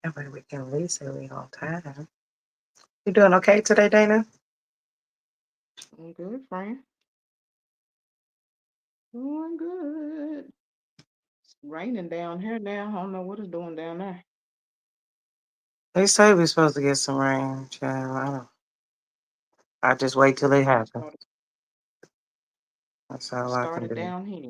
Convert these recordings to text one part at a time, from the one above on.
That way we can reset it on time. You doing okay today, Dana? I'm good, friend. Doing good. It's raining down here now. I don't know what it's doing down there. They say we're supposed to get some rain, child. I just wait till it It happens. started, That's it all I can started do. down here.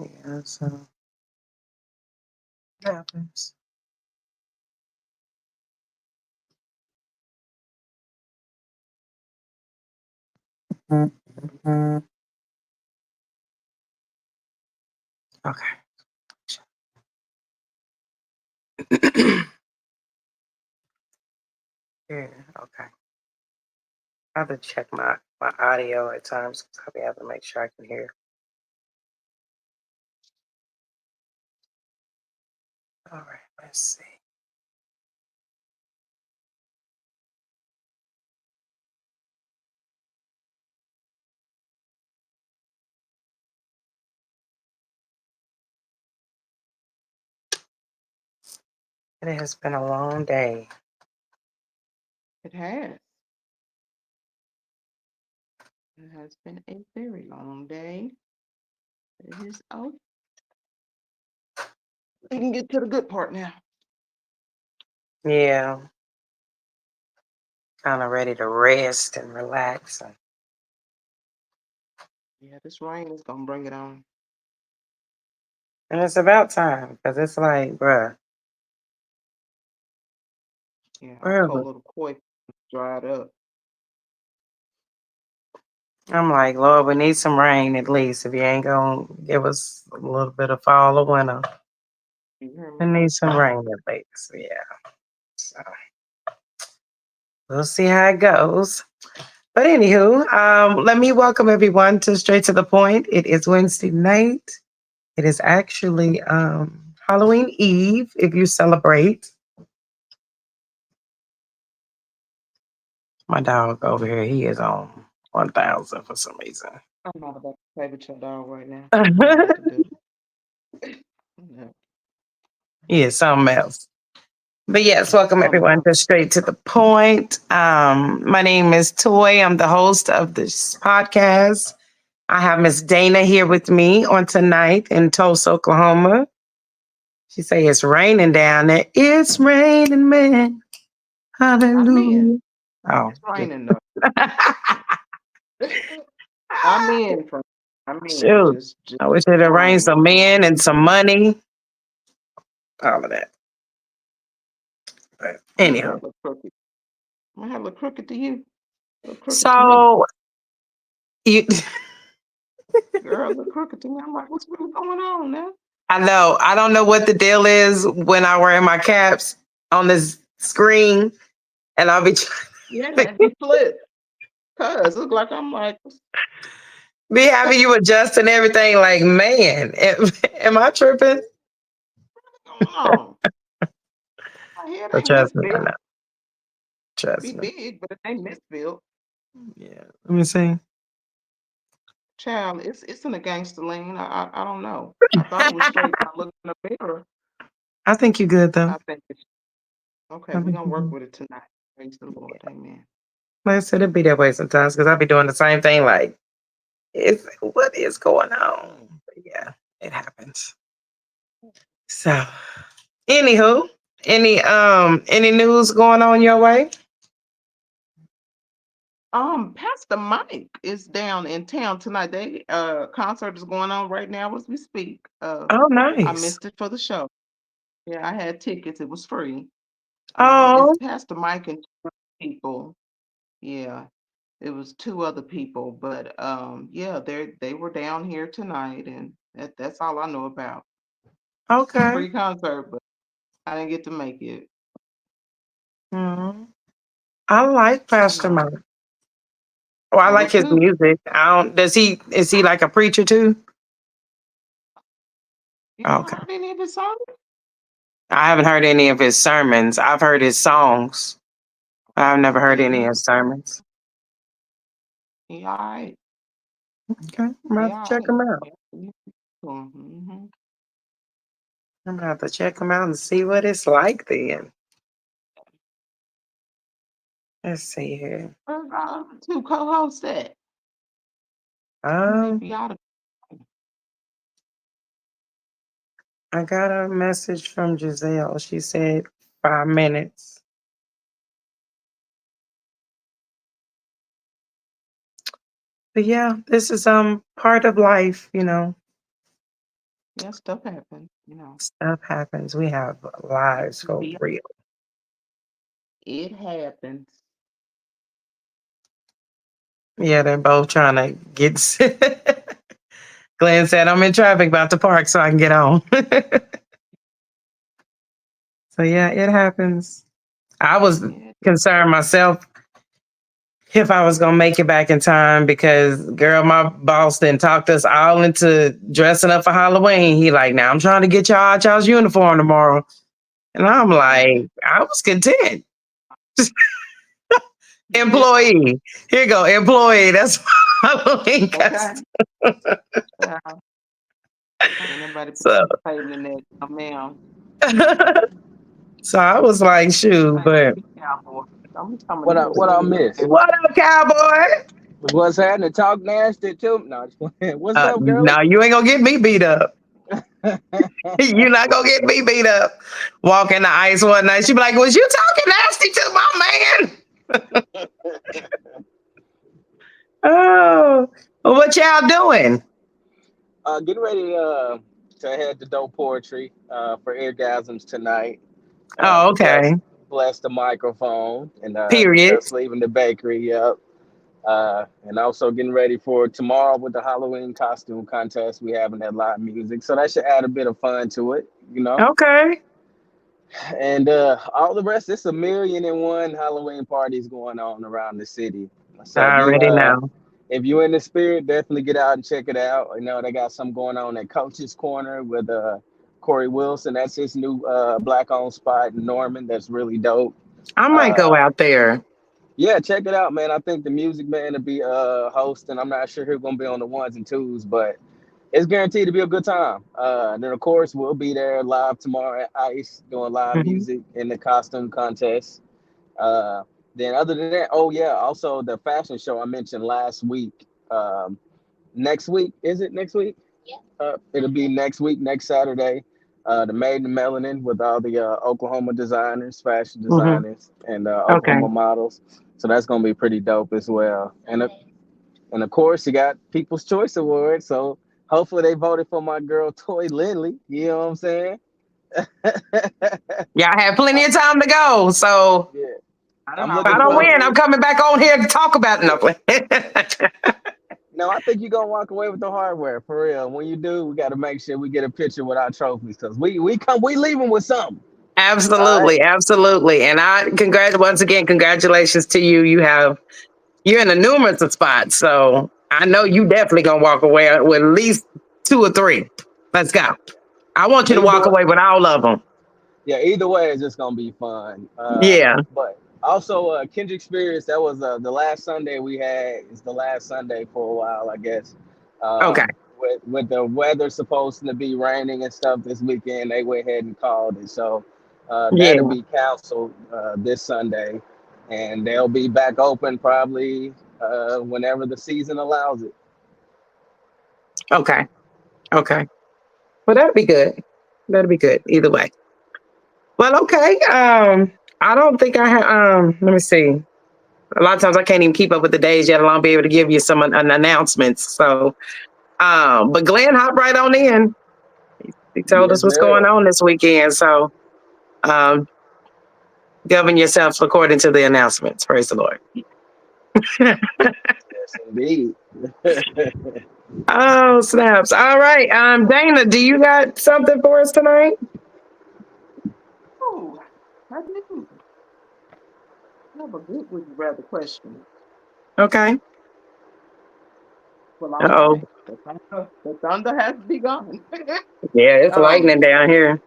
Yeah, so it happens. Mhm. Okay. Yeah, okay. I have to check my audio at times because I have to make sure I can hear. All right, let's see. It has been a long day. It has. It has been a very long day. It is out. We can get to the good part now. Yeah, kind of ready to rest and relax. Yeah, this rain is gonna bring it on. And it's about time because it's like, bruh, Yeah, our really. cold little koi dried up. I'm like, Lord, we need some rain at least. If you ain't gonna give us a little bit of fall or winter, You hear we me? need some rain at least. Yeah. So we'll see how it goes. But anywho, let me welcome everyone to Straight to the Point. It is Wednesday night. It is actually Halloween Eve if you celebrate. My dog over here, he is on 1,000 for some reason. I'm not about to play with your dog right now. I'm not about to do it. No, He is something else. But yes, he's welcome something everyone else. to Straight to the Point. My name is Toy. I'm the host of this podcast. I have Miss Dana here with me on tonight in Tulsa, Oklahoma. She say it's raining down there. It's raining, man. I'm in. Hallelujah. Oh, It's raining though. I'm in from. I'm in. shoot. Just I wish it had rained rain. some men and some money. All of that. But My hair anyhow. look crooked. My hair look crooked to you. Look crooked to me. So you Girl, look crooked to me. I'm like, what's really going on now? I know. I don't know what the deal is when I wear my caps on this screen and I'll be Yeah, trying and be flipped. Cause look like I'm like, what's be having you adjust and everything. Like, man, am I tripping? going on? My head But ain't trust me, I misbuilt. know. Be Trust me. big, but it ain't misbuilt. Yeah. Let me see. Child, it's in a gangster lane. I don't know. I thought it was straight when I looked in the mirror. I think you're good though. I think it's okay. I We're think gonna you're work good. with it tonight. Praise the Lord. Amen. Like I said, it'd be that way sometimes because I'll be doing the same thing. Like, what is going on? But yeah, it happens. So, anywho, any news going on your way? Pastor Mike is down in town tonight. They concert is going on right now as we speak. Oh, I nice. missed it for the show. Yeah, I had tickets. It was free. It's Oh, Pastor Mike and two other people. Yeah, it was two other people, but yeah, they were down here tonight, and that's all I know about. okay. Free concert, but I didn't get to make it. Mhm. I like Pastor Yeah, Mike. Oh, I I like would his too. music. I don't. Does he? Is he like a preacher too? You haven't Okay. heard any of his songs? I haven't heard any of his sermons. I've heard his songs. I've never heard Okay, any he of his sermons. He all right. Okay, I'm gonna He have to all check right. him out. Mm-hmm. I'm gonna have to check him out and see what it's like then. Let's see here. Where's our two co-hosts at? I'm ready Um, for y'all to. I got a message from Giselle. She said 5 minutes. But yeah, this is part of life, Yeah, stuff happens. Stuff happens. We have lives for Be real. It happens. Yeah, they're both trying to get. Glenn said, I'm in traffic about to park so I can get on. So yeah, it happens. I was Yeah. concerned myself if I was gonna make it back in time because girl, my boss then talked us all into dressing up for Halloween. He like, now I'm trying to get y'all out y'all's uniform tomorrow. And I'm Okay. like, I was content. Yeah. Employee. Here you go, employee. That's Halloween Okay. costume. Yeah. Ain't nobody So participating in that. No, ma'am. so I was like, shoot, Thank but you, cowboy. I'm coming What in I here what I singing. miss? what up, cowboy? What's happening? Talk nasty too. No, just playing. What's up, girl? No, you ain't gonna get me beat up. You're not gonna get me beat up. Walking the ice one night, she be like, "Was you talking nasty to my man?" Oh, well, what y'all doing? Getting ready to head to dope poetry for orgasms tonight. Oh, okay. Bless the microphone and Period. just leaving the bakery. Yep. And also getting ready for tomorrow with the Halloween costume contest. We having that live music, so that should add a bit of fun to it. You know. Okay. And all the rest, it's a million and one Halloween parties going on around the city. So I already know. if you in the spirit, definitely get out and check it out. You know, they got some going on at Coach's Corner with Corey Wilson. That's his new black owned spot in Norman. That's really dope. I might go Uh, out there. yeah, check it out, man. I think the Music Man will be hosting. I'm not sure who's gonna be on the ones and twos, but it's guaranteed to be a good time. And then of course we'll be there live tomorrow at Ice doing live Mhm. music in the costume contest. Uh, then other than that, oh yeah, also the fashion show I mentioned last week. Next week, is it next week? It'll be next week, next Saturday. The Made in Melanin with all the Oklahoma designers, fashion Mhm. designers, and Okay. Oklahoma models. So that's gonna be pretty dope as well. And of course, you got People's Choice Award. So hopefully they voted for my girl Toy Lindley. You know what I'm saying? Y'all have plenty of time to go. So Yeah, I I'm done if I looking already don't forward. win, voted. I'm coming back on here to talk about Yeah. nothing. No, I think you're gonna walk away with the hardware for real. When you do, we got to make sure we get a picture with our trophies because we leaving with something. All right. Absolutely, absolutely. And I once again, congratulations to you. You're in the numerous of spots. So I know you definitely gonna walk away with at least two or three. Let's go. I want you to Either walk way, away with all of them. yeah. Either way, it's just gonna be fun. Yeah. But also, Kendrick Spears. That was the last Sunday we had. It's the last Sunday for a while, I guess. Okay. With the weather supposed to be raining and stuff this weekend, they went ahead and called it. So that'll Yeah. be canceled this Sunday, and they'll be back open probably whenever the season allows it. Okay. Okay. Well, that'll be good. That'll be good either way. Well, okay. I don't think I have. Let me see. A lot of times I can't even keep up with the days yet alone be able to give you some an announcements. So, but Glenn hopped right on in. He told us Yes, what's going sir. on this weekend. So, um, govern yourself according to the announcements. Praise the Lord. Yes, indeed. Oh, snaps. All right. Dana, do you got something for us tonight? Oh, I do. I have a good would you rather question. Okay. Well, all Oh, right. The thunder has begun. yeah, it's um, lightning down here.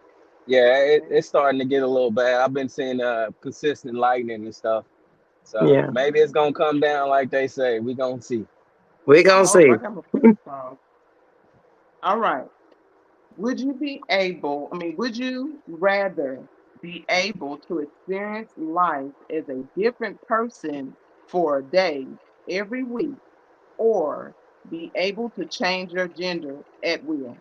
Yeah, it's starting to get a little bad. I've been seeing consistent lightning and stuff. So Yeah. maybe it's gonna come down like they say. We gonna see. We I gonna hope see. I got my fingers crossed. All right. Would you rather be able to experience life as a different person for a day every week or be able to change your gender at will?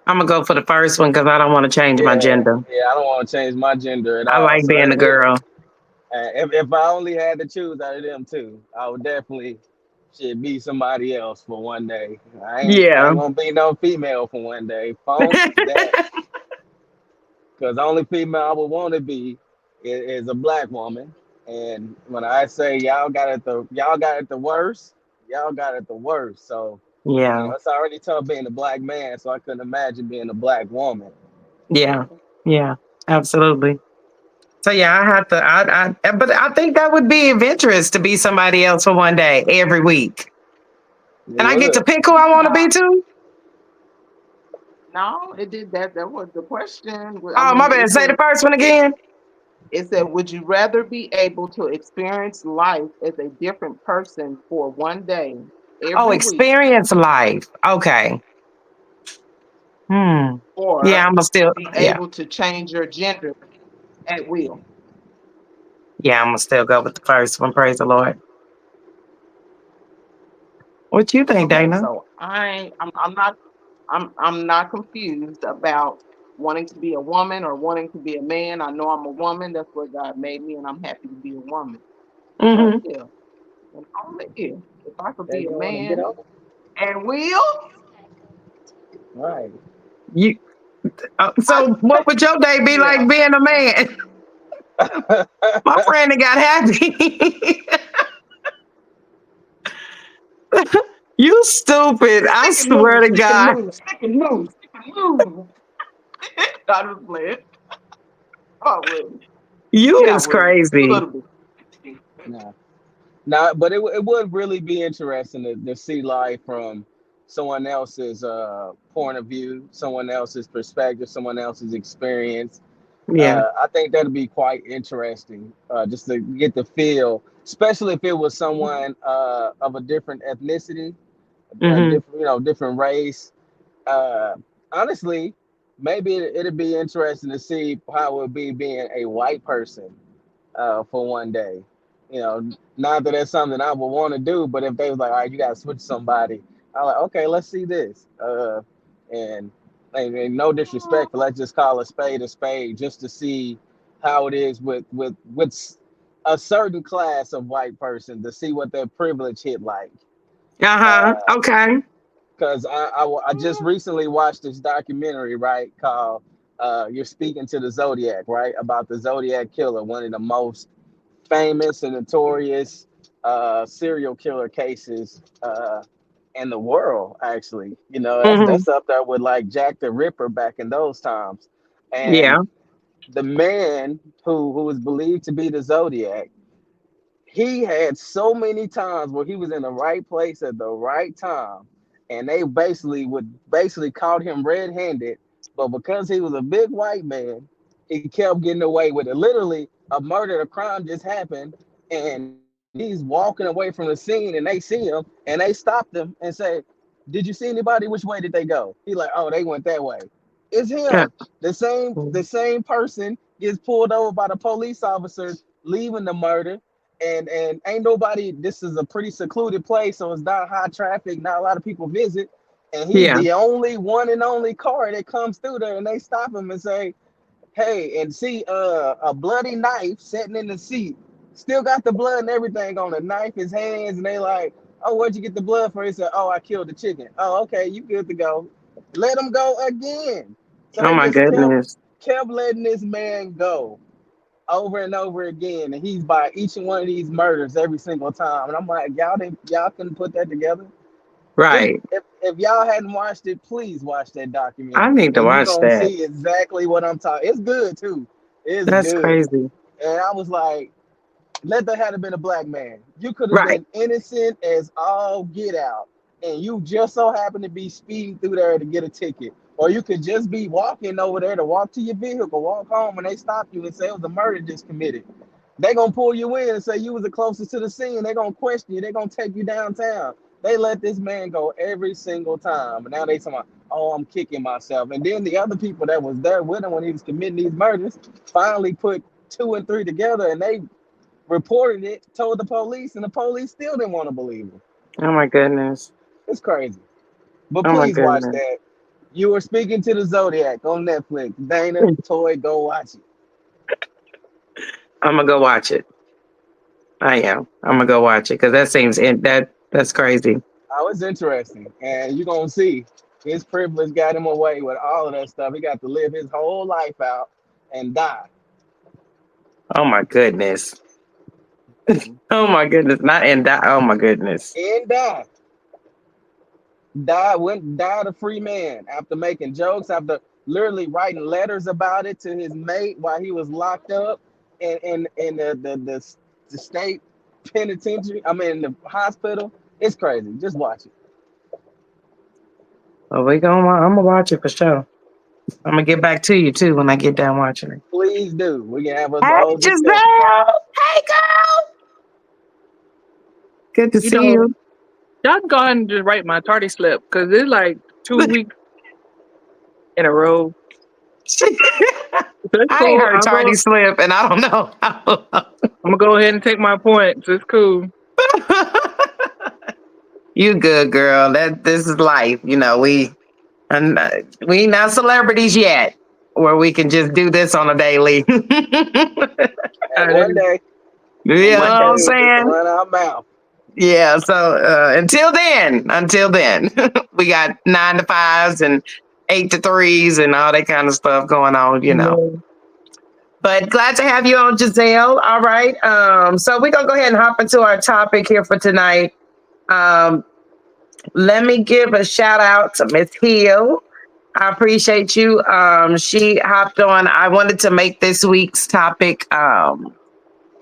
I'm gonna go for the first one because I don't want to change my Yeah, gender. yeah. I don't want to change my gender at I all. like So being a girl. if I only had to choose out of them two, I would definitely should be somebody else for one day. I Yeah. ain't gonna be no female for one day. Funk that, because the only female I would want to be is a black woman. And when I say y'all got it the worst, y'all got it the worst. So Yeah. it's already tough being a black man. So I couldn't imagine being a black woman. Yeah. Yeah. Absolutely. So yeah, I have to. But I think that would be of interest to be somebody else for one day every week, It and I get to would. pick who I want to No, be too. no, it did that. That was the question. Oh, my bad. Say the first one again. It said, would you rather be able to experience life as a different person for one day Oh, every week experience life. Okay. Hmm. Yeah, or I'm gonna still. be Yeah. able to change your gender at will? Yeah, I'm gonna still go with the first one. Praise the Lord. What you think, Okay, Dana? so I'm not confused about wanting to be a woman or wanting to be a man. I know I'm a woman. That's what God made me, and I'm happy to be a woman. But Mm-hmm. yeah, and only if I could Hey, be you a want to get man on? at will, Right. You. I So, what would your day be yeah. like being a man? My friend that got happy. You stupid. I Stick and swear move, to stick and God. move, stick and move, stick and move. I was playing. Oh, I wouldn't. You Yeah, I is would. A crazy. little bit. No. No, but it would really be interesting to see life from someone else's point of view, someone else's perspective, someone else's experience. Yeah. I think that'd be quite interesting, just to get the feel, especially if it was someone of a different ethnicity, a Hmm. different, different race. Uh, Honestly, maybe it'd be interesting to see how it would be being a white person for one day. Not that that's something I would want to do, but if they was like, all right, you got to switch somebody, I'm like, okay, let's see this. And, and no disrespect, but let's just call a spade, just to see how it is with a certain class of white person to see what their privilege hit like. Uh-huh. Uh, Okay. because I just recently watched this documentary, right, called "You're Speaking to the Zodiac," right, about the Zodiac killer, one of the most famous and notorious serial killer cases in the world. Actually, Hmm. that's up there with like Jack the Ripper back in those times. And Yeah. the man who was believed to be the Zodiac, he had so many times where he was in the right place at the right time, and they basically caught him red-handed. But because he was a big white man, he kept getting away with it. Literally, a crime just happened, and he's walking away from the scene, and they see him, and they stopped him and say, "Did you see anybody? Which way did they go?" He like, "Oh, they went that way." It's Yeah. him. The same person gets pulled over by the police officers leaving the murder, and ain't nobody. This is a pretty secluded place, so it's not high traffic, not a lot of people visit, and he's Yeah. the only one and only car that comes through there, and they stop him and say, hey, and see a bloody knife sitting in the seat, still got the blood and everything on the knife, his hands, and they like, oh, where'd you get the blood from? He said, oh, I killed the chicken. Oh, okay, you good to go. Let him go again. So Oh they my just kept goodness. kept letting this man go over and over again, and he's by each one of these murders every single time. And I'm like, y'all couldn't put that together. Just Right. if y'all hadn't watched it, please watch that I documentary, need to and you watch gonna that. see exactly what I'm talking. It's good too. It's That's good. crazy. And I was like, let that have been a black man. You could have Right. been innocent as all get out, and you just so happen to be speeding through there to get a ticket. Or you could just be walking over there to walk to your vehicle, walk home, and they stop you and say it was a murder just committed. They gonna pull you in and say you was the closest to the scene. They gonna question you. They gonna take you downtown. They let this man go every single time. And now they talking about, oh, I'm kicking myself. And then the other people that was there with him when he was committing these murders finally put two and three together, and they reported it, told the police, and the police still didn't want to believe him. Oh my goodness. It's crazy. But Oh my please watch goodness. that. You were speaking to the Zodiac on Netflix. Dana, Toy, go watch it. I'm gonna go watch it. I am. I'm gonna go watch it because that seems that's crazy. Oh, it's interesting. And you're going to see his privilege got him away with all of that stuff. He got to live his whole life out and die. Oh my goodness. Mhm. Oh my goodness. Not and die. Oh my goodness. And die. Died a free man after making jokes, after literally writing letters about it to his mate while he was locked up in the state penitentiary. I mean the hospital. It's crazy. Just watch it. Well, I'm gonna watch it for sure. I'm gonna get back to you too when I get done watching it. Please do. We can have us a Hey whole discussion. Giselle. Hey girl. Good to You see know, you. y'all can go ahead and just write my tardy slip because it's like 2 weeks in a row. So it's I ain't cool. heard tardy slip and I don't know. I'm gonna go ahead and take my points. It's cool. You good girl. That this is life. You know, and we not celebrities yet where we can just do this on a daily. You And one day, know what we I'm can't even just saying? run our mouth. Yeah. So until then, we got 9 to 5s and 8 to 3s and all that kind of stuff going on, you know. No. But glad to have you on, Giselle. All right. So we're gonna go ahead and hop into our topic here for tonight. Um, let me give a shout out to Miss Hill. I appreciate you. She hopped on. I wanted to make this week's topic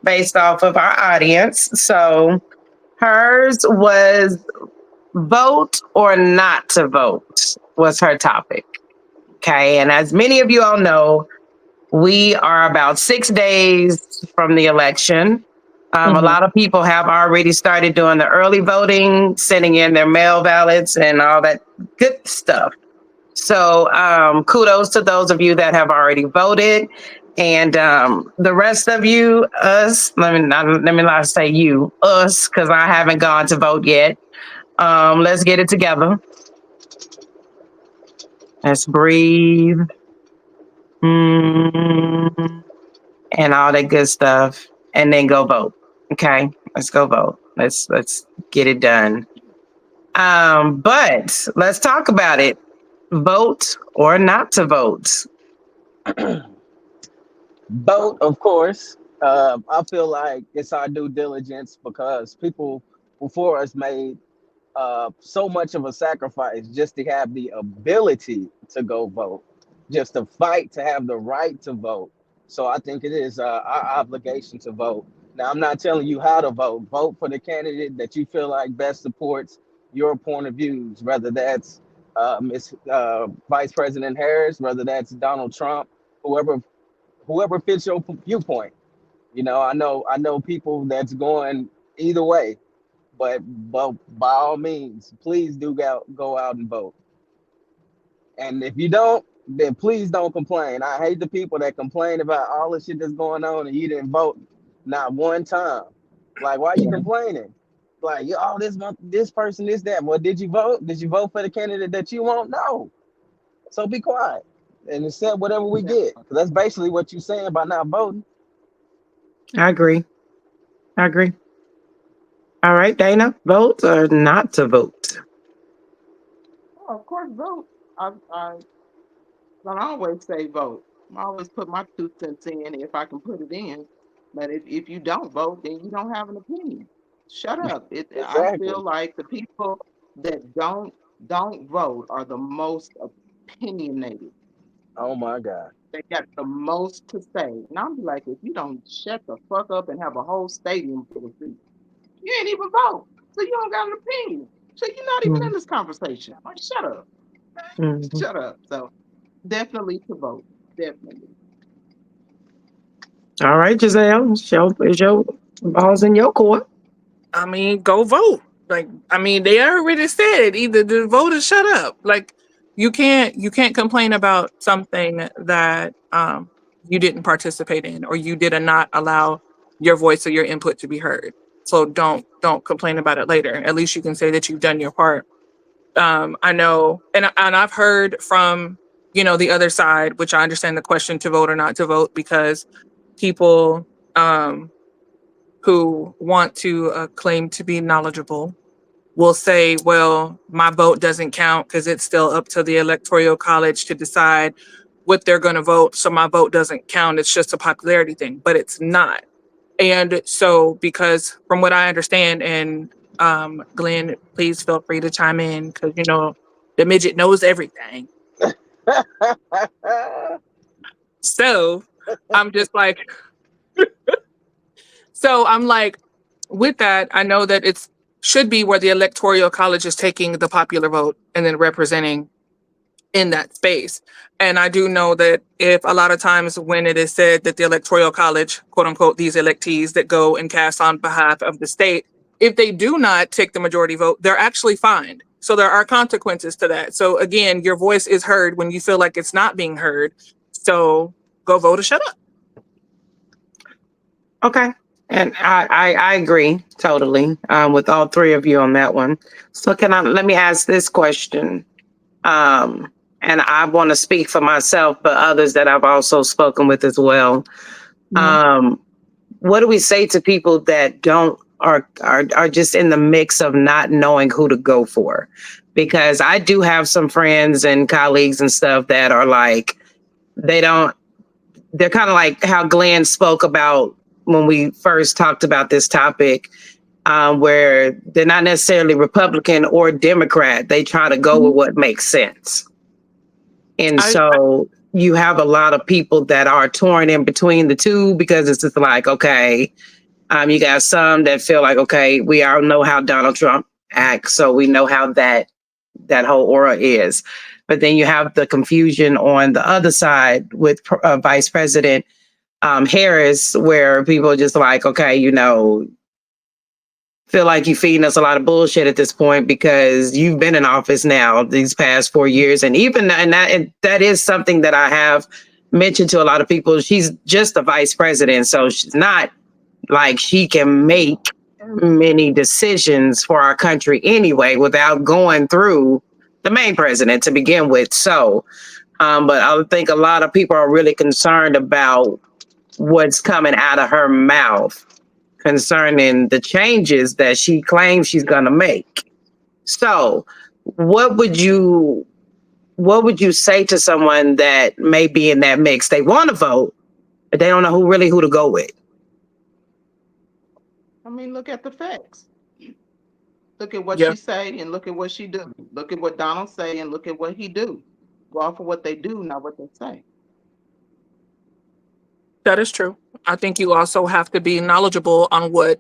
based off of our audience. So hers was vote or not to vote was her topic. Okay. And as many of you all know, we are about 6 days from the election. A Mhm. lot of people have already started doing the early voting, sending in their mail ballots and all that good stuff. So kudos to those of you that have already voted. And the rest of you, us, let me not say you, us, because I haven't gone to vote yet. Let's get it together. Let's breathe. Mm, and all that good stuff. And then go vote. Okay. Let's go vote. Let's get it done. But let's talk about it. Vote or not to vote. Vote, of course. I feel like it's our due diligence because people before us made so much of a sacrifice just to have the ability to go vote, just to fight to have the right to vote. So I think it is our obligation to vote. Now, I'm not telling you how to vote. Vote for the candidate that you feel like best supports your point of views, whether that's Miss Vice President Harris, whether that's Donald Trump, whoever fits your viewpoint. You know, I know people that's going either way, but by all means, please do go out and vote. And if you don't, then please don't complain. I hate the people that complain about all the shit that's going on and you didn't vote not one time. Like, why are you Yeah. complaining? Like, oh, this person, that. Well, did you vote? Did you vote for the candidate that you want? No. So be quiet and accept whatever we Yeah. get. 'Cause that's basically what you're saying by not voting. I agree. I agree. All right, Dana, vote or not to vote? Oh, of course, vote. I don't always say vote. I always put my 2 cents in if I can put it in. But if you don't vote, then you don't have an opinion. Shut up. I feel Exactly. like the people that don't vote are the most opinionated. Oh my God. They got the most to say. And I'm like, if you don't shut the fuck up and have a whole stadium full of seats, you ain't even vote. So you don't got an opinion. So you're not even in Mm-hmm. this conversation. Like, shut up. Mm-hmm. Shut up. So definitely to vote. Definitely. All right, Giselle, is your balls in your court. I mean, go vote. Like, I mean, they already said either the vote or shut up. Like, you can't complain about something that you didn't participate in or you did not allow your voice or your input to be heard. So don't complain about it later. At least you can say that you've done your part. I know, and I've heard from the other side, which I understand the question to vote or not to vote because people um, who want to claim to be knowledgeable will say, well, my vote doesn't count because it's still up to the electoral college to decide what they're going to vote. So my vote doesn't count. It's just a popularity thing, but it's not. And so, because from what I understand, and Glenn, please feel free to chime in because, the midget knows everything. So I'm just like, so I'm like, with that, I know that it's should be where the electoral college is taking the popular vote and then representing in that space. And I do know that if a lot of times when it is said that the electoral college, quote unquote, these electees that go and cast on behalf of the state, if they do not take the majority vote, they're actually fined. So there are consequences to that. So again, your voice is heard when you feel like it's not being heard. So go vote or shut up. Okay. And I agree totally with all three of you on that one. So let me ask this question. Um, and I want to speak for myself, but others that I've also spoken with as well. Mhm. Um, what do we say to people that don't are just in the mix of not knowing who to go for? Because I do have some friends and colleagues and stuff that are like they don't they're kind of like how Glenn spoke about when we first talked about this topic, where they're not necessarily Republican or Democrat. They try to go with Mhm. what makes sense. And I so you have a lot of people that are torn in between the two because it's just like, okay, you got some that feel like, okay, we all know how Donald Trump acts, so we know how that whole aura is. But then you have the confusion on the other side with Vice President Harris, where people are just like, okay, feel like you're feeding us a lot of bullshit at this point because you've been in office now these past 4 years, and that is something that I have mentioned to a lot of people. She's just a vice president, so she's not like she can make many decisions for our country anyway without going through the main president to begin with. So, but I think a lot of people are really concerned about what's coming out of her mouth concerning the changes that she claims she's going to make. So, what would you what would you say to someone that may be in that mix? They want to vote, but they don't know who to go with. I mean, look at the facts. Look at what Yeah, she say and look at what she do. Look at what Donald say and look at what he do. Go off of what they do, not what they say. that is true. I think you also have to be knowledgeable on what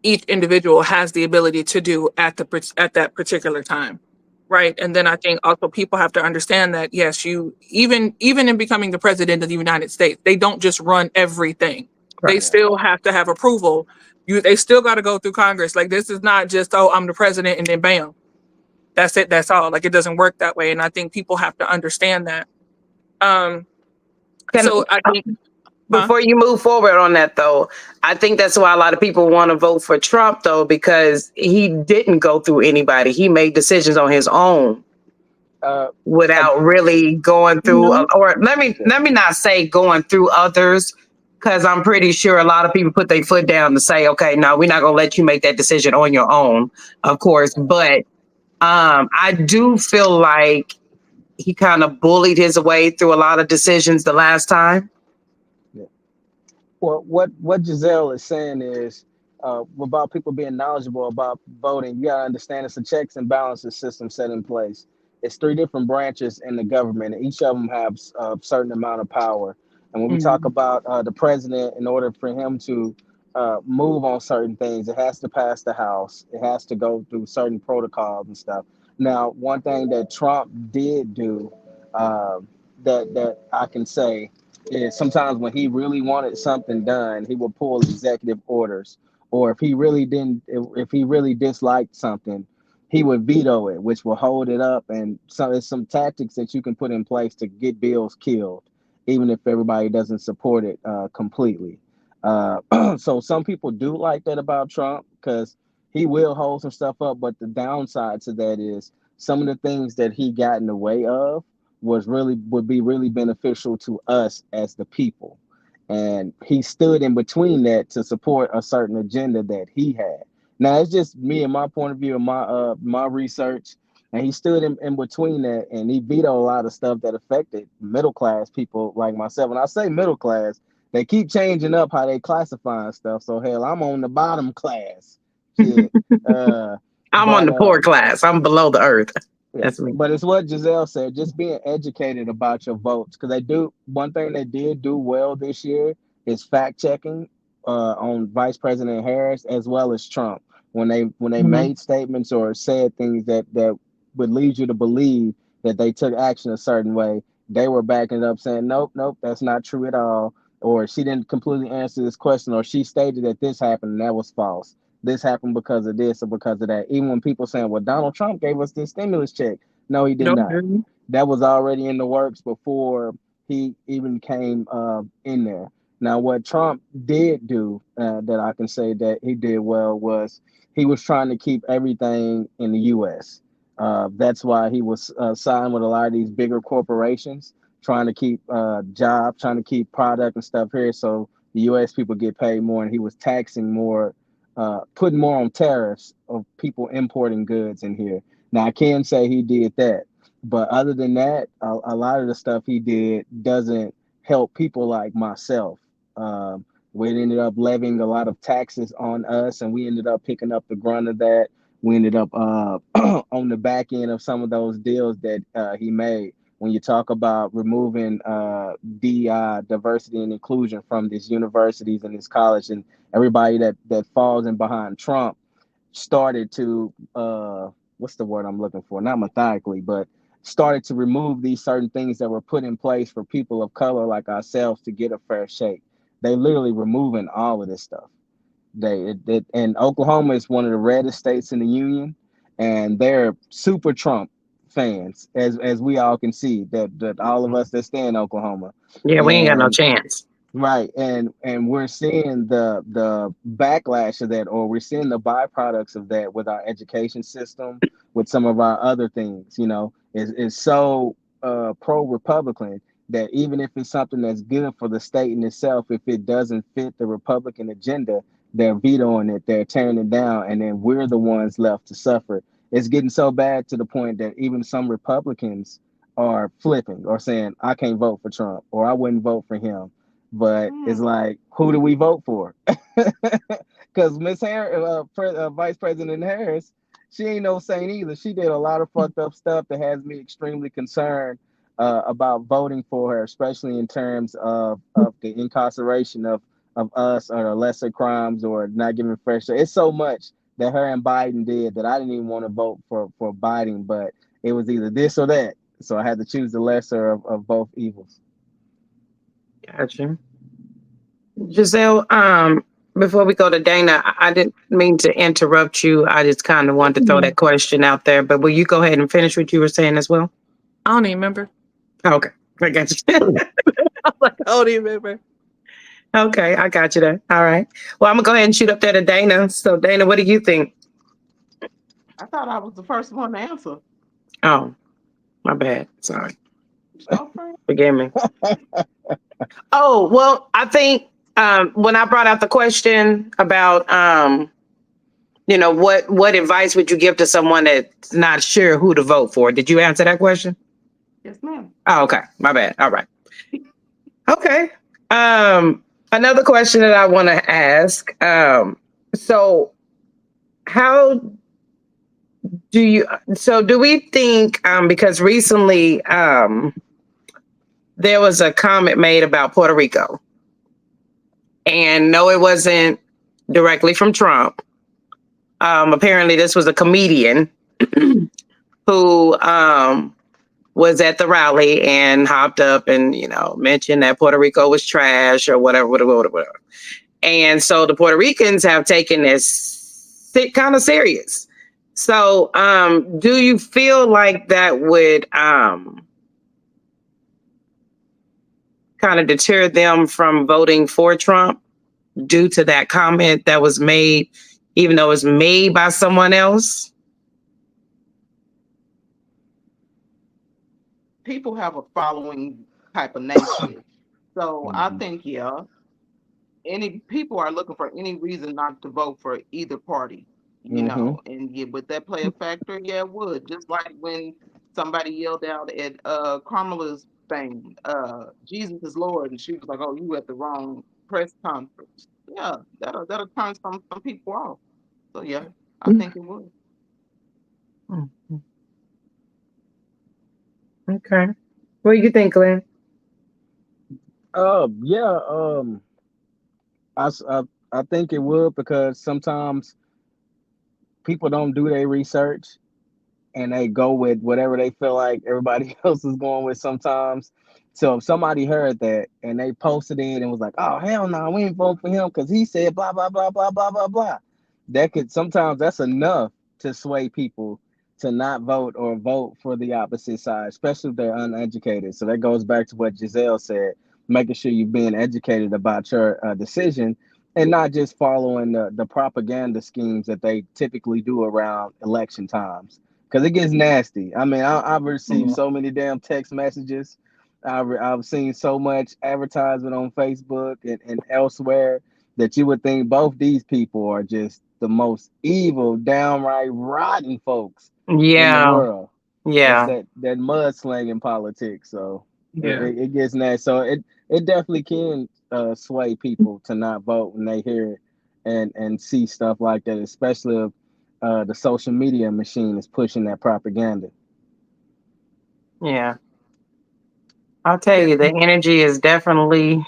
each individual has the ability to do at that particular time, right? And then I think also people have to understand that yes, you even in becoming the president of the United States, they don't just run everything. They Right. Yeah. still have to have approval. They still got to go through Congress. Like this is not just, oh, I'm the president and then bam, that's it, that's all. Like it doesn't work that way, and I think people have to understand that. Um, Can so I think, huh? Before you move forward on that, though, I think that's why a lot of people want to vote for Trump, though, because he didn't go through anybody. He made decisions on his own Uh, without really going through, No, or let me not say going through others, because I'm pretty sure a lot of people put their foot down to say, okay, no, we're not going to let you make that decision on your own, of course. But I do feel like he kind of bullied his way through a lot of decisions the last time. yeah. Well, what Giselle is saying is about people being knowledgeable about voting. You gotta understand it's a checks and balances system set in place. It's three different branches in the government, and each of them have a certain amount of power. And when we talk mm, about the president, in order for him to move on certain things, it has to pass the House. It has to go through certain protocols and stuff. Now, one thing that Trump did do uh, that I can say is sometimes when he really wanted something done, he would pull executive orders, or if he really didn't, if he really disliked something, he would veto it, which will hold it up. And so there's some tactics that you can put in place to get bills killed, even if everybody doesn't support it completely. So some people do like that about Trump because he will hold some stuff up, but the downside to that is some of the things that he got in the way of would be really beneficial to us as the people. And he stood in between that to support a certain agenda that he had. Now it's just me and my point of view and my research. And he stood in between that, and he vetoed a lot of stuff that affected middle class people like myself. And I say middle class, they keep changing up how they classify stuff. So hell, I'm on the bottom class. Shit. I'm on But the poor class. I'm below the earth. yeah, That's me. but it's what Giselle said, just being educated about your votes. Because they do one thing they did do well this year is fact checking on Vice President Harris as well as Trump. When they Mhm. made statements or said things that would lead you to believe that they took action a certain way, they were backing it up saying, nope, nope, that's not true at all. Or she didn't completely answer this question, or she stated that this happened and that was false. This happened because of this or because of that. Even when people saying, well, Donald Trump gave us this stimulus check. No, he did Nope. not. That was already in the works before he even came in there. Now, what Trump did do that I can say that he did well was he was trying to keep everything in the U.S. That's why he was signed with a lot of these bigger corporations, trying to keep jobs, trying to keep product and stuff here, so the U.S. people get paid more, and he was taxing more, putting more on tariffs of people importing goods in here. Now, I can say he did that, but other than that, a lot of the stuff he did doesn't help people like myself. We ended up levying a lot of taxes on us, and we ended up picking up the grunt of that. We ended up on the back end of some of those deals that he made. When you talk about removing DEI, diversity and inclusion, from these universities and this college, and everybody that falls in behind Trump started to what's the word I'm looking for? Not methodically, but started to remove these certain things that were put in place for people of color like ourselves to get a fair shake. They literally removing all of this stuff. And Oklahoma is one of the reddest states in the union, and they're super Trump fans, as we all can see that all of us that stay in Oklahoma. Yeah, we ain't got no And chance. right, and we're seeing the backlash of that, or we're seeing the byproducts of that with our education system, with some of our other things. Is so pro Republican that even if it's something that's good for the state in itself, if it doesn't fit the Republican agenda, they're vetoing it, they're tearing it down, and then we're the ones left to suffer. It's getting so bad to the point that even some Republicans are flipping or saying, I can't vote for Trump, or I wouldn't vote for him. But it's Mm. like, who do we vote for? Because Miss Harris, Vice President Harris, she ain't no saint either. She did a lot of fucked up stuff that has me extremely concerned about voting for her, especially in terms of the incarceration of us, or the lesser crimes, or not giving fresh. It's so much that her and Biden did that I didn't even want to vote for Biden, but it was either this or that. So I had to choose the lesser of both evils. Gotcha. Giselle, before we go to Dana, I didn't mean to interrupt you. I just kind of wanted to throw that question out there, but will you go ahead and finish what you were saying as well? I don't even remember. Okay, I got you. I don't even remember. Okay, I got you there. All right. Well, I'm gonna go ahead and shoot up there to Dana. So, Dana, what do you think? I thought I was the first one to answer. Oh, my bad. Sorry. Okay. Forgive me. Oh, well, I think when I brought out the question about what advice would you give to someone that's not sure who to vote for? Did you answer that question? Yes, ma'am. Oh, okay. My bad. All right. Okay. Another question that I want to ask. So how do we think because recently there was a comment made about Puerto Rico, and no, it wasn't directly from Trump. Apparently this was a comedian who was at the rally and hopped up and, mentioned that Puerto Rico was trash or whatever, whatever. And so the Puerto Ricans have taken this kind of serious. So do you feel like that would kind of deter them from voting for Trump due to that comment that was made, even though it was made by someone else? People have a following type of nature. So I think, yeah, any people are looking for any reason not to vote for either party, and would that play a factor? Yeah, it would. Just like when somebody yelled out at Carmela's thing, Jesus is Lord, and she was like, "Oh, you at the wrong press conference." Yeah, that'll turn some people off. So yeah, I think it would. Okay. What do you think, Glenn? Yeah. I think it would, because sometimes people don't do their research and they go with whatever they feel like everybody else is going with sometimes. So if somebody heard that and they posted it and was like, "Oh hell no, we ain't vote for him because he said blah blah blah blah blah blah blah," that could sometimes that's enough to sway people to not vote or vote for the opposite side, especially if they're uneducated. So that goes back to what Giselle said, making sure you're being educated about your decision and not just following the propaganda schemes that they typically do around election times, because it gets nasty. I mean, I've received so many damn text messages. I've seen so much advertisement on Facebook and elsewhere that you would think both these people are just the most evil, downright rotten folks in the Yeah. world. That's Yeah. that mudslinging politics. So Yeah. it gets nasty. So it definitely can sway people to not vote when they hear it and see stuff like that, especially if the social media machine is pushing that propaganda. Yeah. I'll tell you, the energy is definitely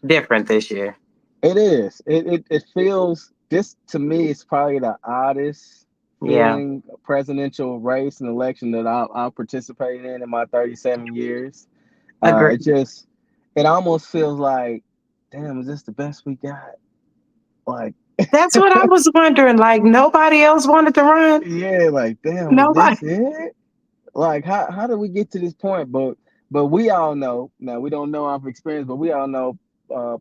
different this year. It is. It feels, this to me is probably the oddest Yeah. feeling presidential race and election that I'll participate in my 37 years. Agree. It almost feels like, damn, is this the best we got? Like, That's what I was wondering. Like, nobody else wanted to run? yeah, like, damn, is Nobody. this it? Like, how did we get to this point? But we all know, now we don't know off experience, but we all know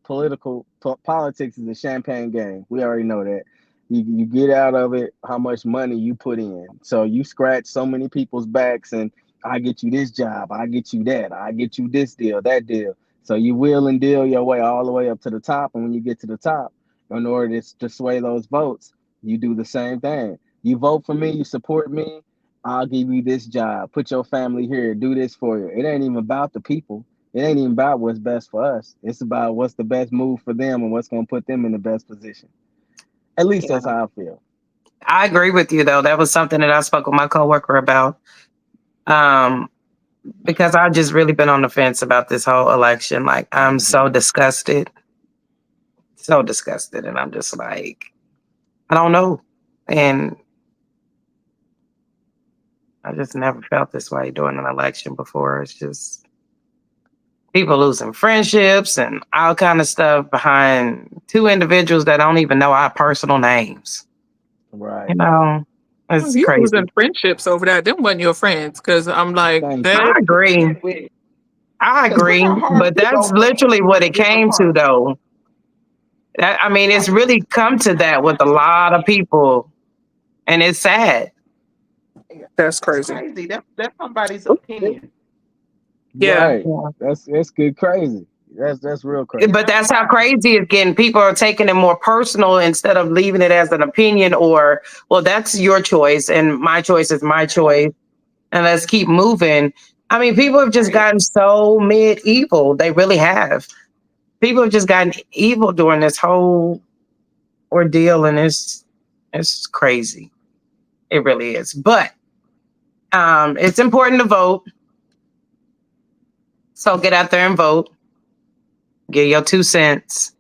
politics is a champagne game. We already know that. You get out of it how much money you put in. So you scratch so many people's backs, and I get you this job, I get you that, I get you this deal, that deal. So you will and deal your way all the way up to the top. And when you get to the top, in order to sway those votes, you do the same thing. You vote for me, you support me, I'll give you this job, put your family here, do this for you. It ain't even about the people. It ain't even about what's best for us. It's about what's the best move for them and what's going to put them in the best position. At least Yeah. that's how I feel. I agree with you, though. That was something that I spoke with my coworker about. Um, because I've just really been on the fence about this whole election. Like, I'm so disgusted. So disgusted. And I'm just like, I don't know. And I just never felt this way during an election before. It's just people losing friendships and all kind of stuff behind two individuals that don't even know our personal names. Right. You know, Well, it's you crazy. losing friendships over that. Them wasn't your friends. Cause I'm like, Thank I you. that agree. With I because we agree. got hearts But that's though, but literally what it different came to, hearts. though. I mean, it's Right. really come to that with a lot of people. And it's sad. that's That's crazy. crazy. That's somebody's opinion. Yeah. Right. Yeah. That's good crazy. That's real You crazy. But know that's how why? crazy it's getting. People are taking it more personal instead of leaving it as an opinion or, well, that's your choice and my choice is my choice. And let's keep moving. I mean, people have just Right. gotten so medieval. They really have. People have just gotten evil during this whole ordeal, and it's crazy. It really is. But it's important to vote. So get out there and vote. Give your 2 cents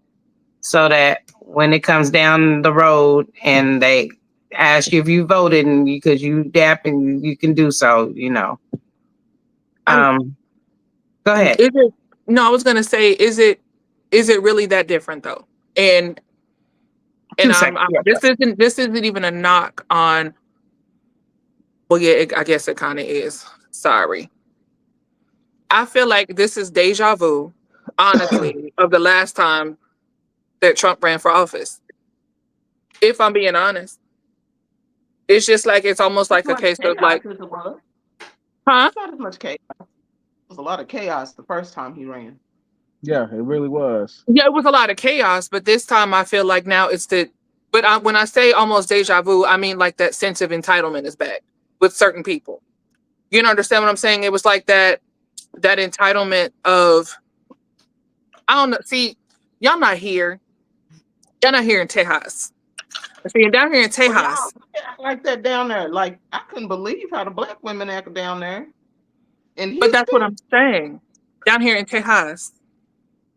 so that when it comes down the road and they ask you if you voted and because you dap and you can do so, Go ahead. Is it? No, I was gonna say, is it really that different though? And 2 seconds. I'm Yeah. this isn't even a knock on. Well, yeah, I guess it kind of is. Sorry, I feel like this is deja vu, honestly, of the last time that Trump ran for office. If I'm being honest, it's just like it's almost As like a much case of chaos like, as it was. huh? Not as much chaos. There was a lot of chaos the first time he ran. Yeah, it really was. Yeah, it was a lot of chaos, but this time I feel like now it's the. But when I say almost deja vu, I mean like that sense of entitlement is back with certain people. You know, understand what I'm saying? It was like that entitlement of I don't know. See, y'all not here. Y'all not here in Tejas. See, down here in Well, y'all Tejas, act like that down there. Like I couldn't believe how the black women act down there in but that's what Houston. I'm saying. Down here in Tejas,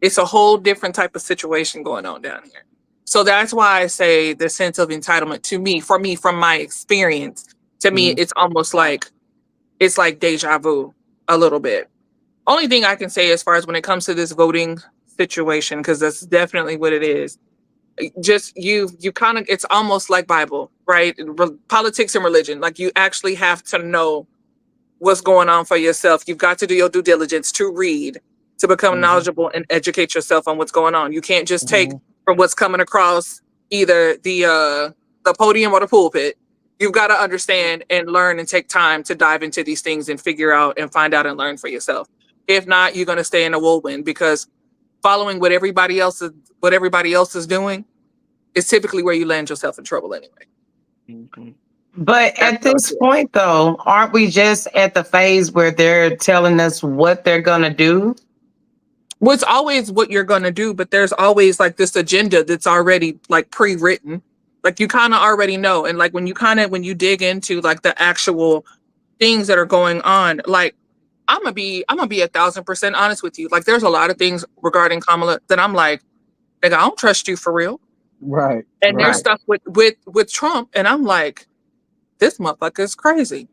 it's a whole different type of situation going on down here. So that's why I say the sense of entitlement to me, for me, from my experience, to me, Mhm. it's almost like it's like deja vu a little bit. Only thing I can say as far as when it comes to this voting situation, because that's definitely what it is. Just you kind of it's almost like Bible, right? Politics and religion. Like you actually have to know what's going on for yourself. You've got to do your due diligence to read, to become Mhm. knowledgeable and educate yourself on what's going on. You can't just take Mhm. from what's coming across either the podium or the pulpit. You've got to understand and learn and take time to dive into these things and figure out and find out and learn for yourself. If not, you're going to stay in a whirlwind because following what everybody else is doing is typically where you land yourself in trouble anyway. Mhm. But That's at how I this feel. point, though, aren't we just at the phase where they're telling us what they're going to do? Well, it's always what you're gonna do, but there's always like this agenda that's already like pre-written. Like you kind of already know. And like when you dig into like the actual things that are going on, like I'm gonna be 1,000% honest with you. Like there's a lot of things regarding Kamala that I'm like, nigga, I don't trust you for real. Right. And there's Right. Right. stuff with Trump, and I'm like, this motherfucker is crazy.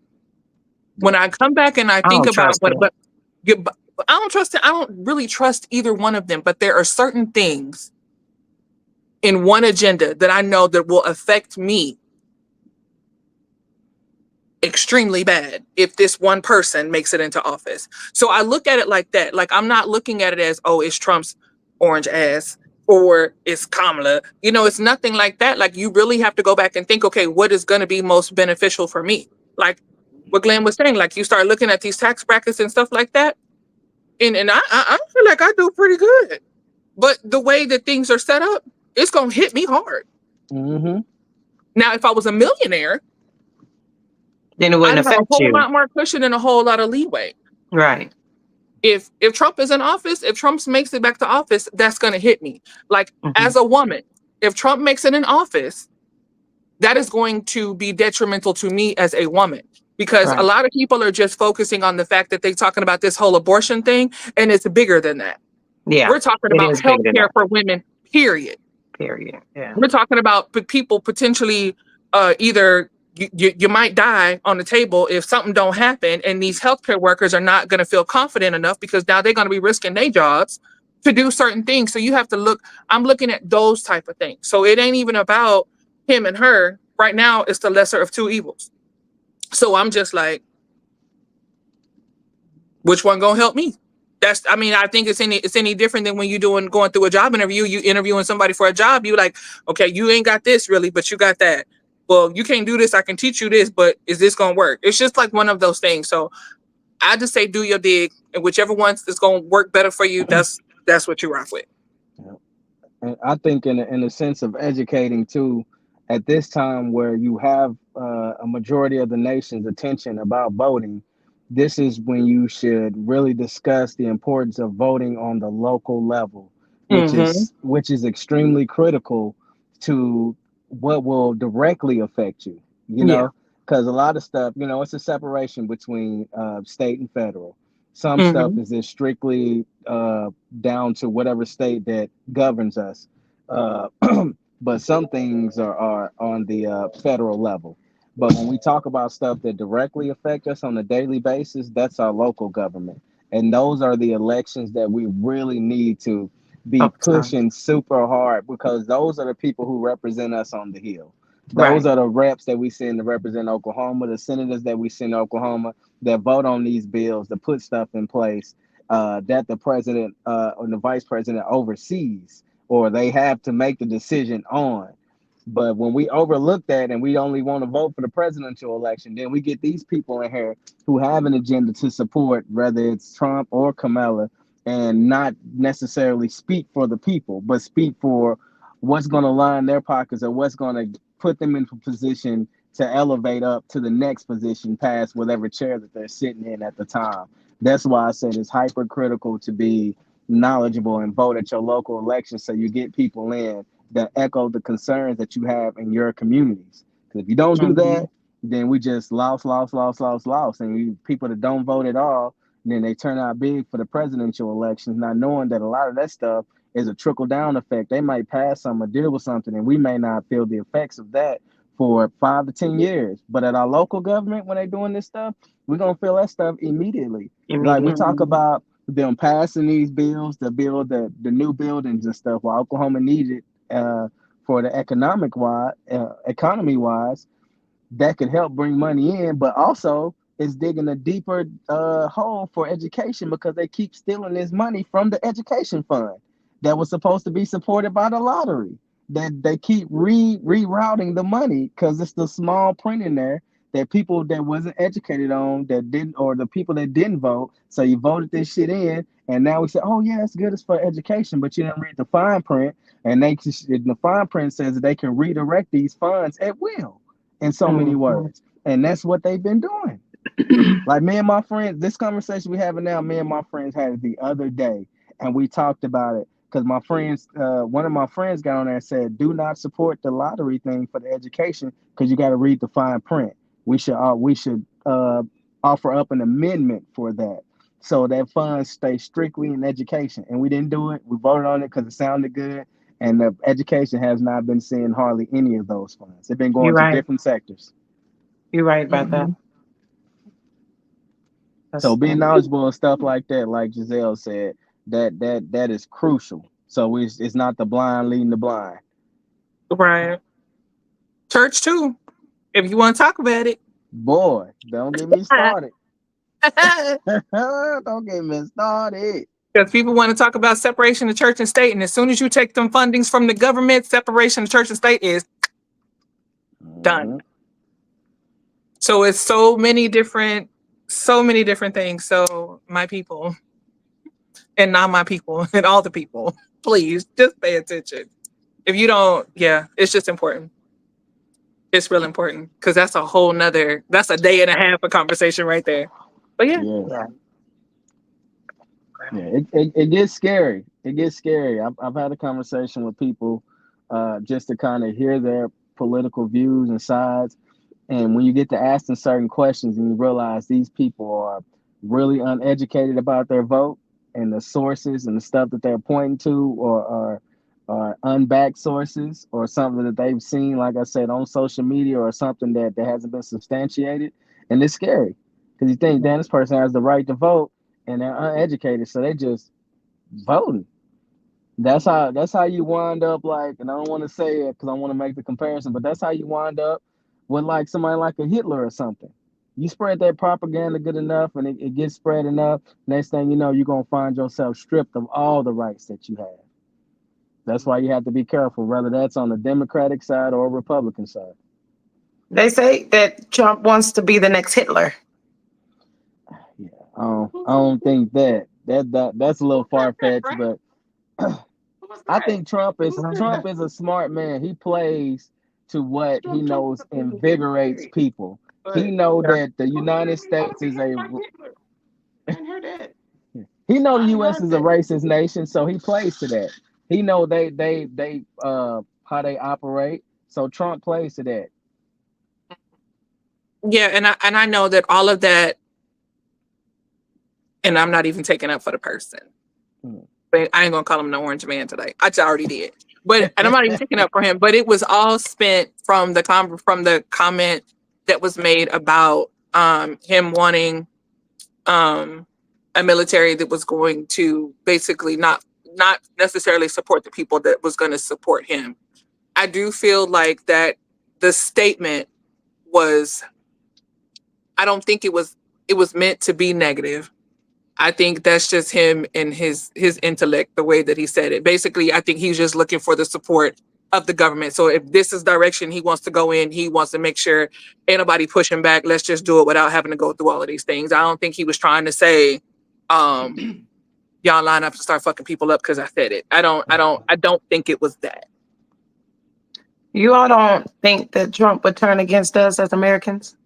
When I come back and I I think don't about trust them. but I don't trust it. I don't really trust either one of them, but there are certain things in one agenda that I know that will affect me extremely bad if this one person makes it into office. So I look at it like that. Like I'm not looking at it as, oh, it's Trump's orange ass or it's Kamala. You know, it's nothing like that. Like you really have to go back and think, okay, what is going to be most beneficial for me? Like what Glenn was saying, like you start looking at these tax brackets and stuff like that. And I feel like I do pretty good. But the way that things are set up, it's going to hit me hard. Mhm. Now, if I was a millionaire, Then it wouldn't I'd have a affect whole you. lot more cushion and a whole lot of leeway. Right. If Trump is in office, if Trump makes it back to office, that's going to hit me. Like Hmm. as a woman, if Trump makes it in office, that is going to be detrimental to me as a woman because a Right. lot of people are just focusing on the fact that they're talking about this whole abortion thing, and it's bigger than that. Yeah. We're talking It about is bigger health than care that. for women, period. Period. Yeah. We're talking about people potentially either you might die on the table if something don't happen, and these healthcare workers are not going to feel confident enough because now they're going to be risking their jobs to do certain things. So you have to look. I'm looking at those type of things. So it ain't even about him and her. Right now, it's the lesser of two evils. So I'm just like, which one gonna help me? That's I mean, I think it's any different than when you doing going through a job interview, you interviewing somebody for a job, you like, okay, you ain't got this really, but you got that. Well, you can't do this, I can teach you this, but is this gonna work? It's just like one of those things. So I just say do your dig and whichever one is gonna work better for you, that's what you rock with. Yeah. And I think in a sense of educating too, at this time where you have a majority of the nation's attention about voting, this is when you should really discuss the importance of voting on the local level, Mm-hmm. which is extremely critical to what will directly affect you. You Yeah. know, because a lot of stuff, it's a separation between state and federal. Some stuff Mm-hmm. is just strictly down to whatever state that governs us. Uh, but some things are on the federal level. But when we talk about stuff that directly affect us on a daily basis, that's our local government. And those are the elections that we really need to be Focus on. pushing super hard, because those are the people who represent us on the Hill. Right. Those are the reps that we send to represent Oklahoma, the senators that we send to Oklahoma that vote on these bills, to put stuff in place that the president or the vice president oversees, or they have to make the decision on. But when we overlook that and we only want to vote for the presidential election, then we get these people in here who have an agenda to support, whether it's Trump or Kamala, and not necessarily speak for the people, but speak for what's going to line their pockets or what's going to put them in a position to elevate up to the next position past whatever chair that they're sitting in at the time. That's why I said it's hypercritical to be knowledgeable and vote at your local election, so you get people in that echo the concerns that you have in your communities. Because if you don't do that, then we just lost. And people that don't vote at all, then they turn out big for the presidential elections, not knowing that a lot of that stuff is a trickle down effect. They might pass something or deal with something, and we may not feel the effects of that for 5 to 10 years. But at our local government, when they're doing this stuff, we're going to feel that stuff immediately. Like we talk about them passing these bills to build the new buildings and stuff, while Oklahoma needed for the economy wise, that could help bring money in, but also it's digging a deeper hole for education, because they keep stealing this money from the education fund that was supposed to be supported by the lottery. That they keep rerouting the money, because it's the small print in there that people that wasn't educated on, that didn't, or the people that didn't vote. So you voted this shit in, and now we say, oh yeah, it's good, it's for education, but you didn't read the fine print, and the fine print says that they can redirect these funds at will in so many words, and that's what they've been doing. Like me and my friends, this conversation we having now, me and my friends had it the other day, and we talked about it, because my friends, one of my friends got on there and said, do not support the lottery thing for the education, because you got to read the fine print. We should offer up an amendment for that, so that funds stay strictly in education. And we didn't do it. We voted on it because it sounded good, and the education has not been seeing hardly any of those funds. They've been going to different sectors. You're right about that. So being knowledgeable and stuff like that, like Giselle said, that is crucial. So it's not the blind leading the blind. Right. Church too, if you want to talk about it. Boy, don't get me started. Don't get me started. Because people want to talk about separation of church and state, and as soon as you take them fundings from the government, separation of church and state is done. So it's so many different things. So my people, and not my people, and all the people, please just pay attention. If you don't, it's just important. It's real important, because that's a day and a half of conversation right there. But it gets scary. It gets scary. I've had a conversation with people just to kind of hear their political views and sides. And when you get to asking certain questions and you realize these people are really uneducated about their vote and the sources and the stuff that they're pointing to, or unbacked sources, or something that they've seen, like I said, on social media, or something that hasn't been substantiated. And it's scary, because you think, damn, this person has the right to vote, and they're uneducated, so they just voting. That's how you wind up, like, and I don't want to say it because I want to make the comparison, but that's how you wind up with like somebody like a Hitler or something. You spread that propaganda good enough, and it gets spread enough, next thing you know, you're going to find yourself stripped of all the rights that you have. That's why you have to be careful, whether that's on the Democratic side or Republican side. They say that Trump wants to be the next Hitler. Yeah, I don't think that's a little far-fetched, but I think Trump is a smart man. He plays to what he knows invigorates people. He know that the United States is he know the U.S. is a racist nation, so he plays to that. He know they how they operate, so Trump plays to that. Yeah, and I know that all of that, and I'm not even taking up for the person. But I ain't gonna call him no orange man today. I already did. But and I'm not even taking up for him. But it was all spent from the comment that was made about him wanting a military that was going to basically not necessarily support the people that was going to support him. I do feel like that the statement was, I don't think it was meant to be negative. I think that's just him and his intellect, the way that he said it. Basically, I think he's just looking for the support of the government. So if this is direction he wants to go in, he wants to make sure ain't nobody pushing back. Let's just do it without having to go through all of these things. I don't think he was trying to say, y'all line up to start fucking people up because I said it. I don't think it was that. You all don't think that Trump would turn against us as Americans?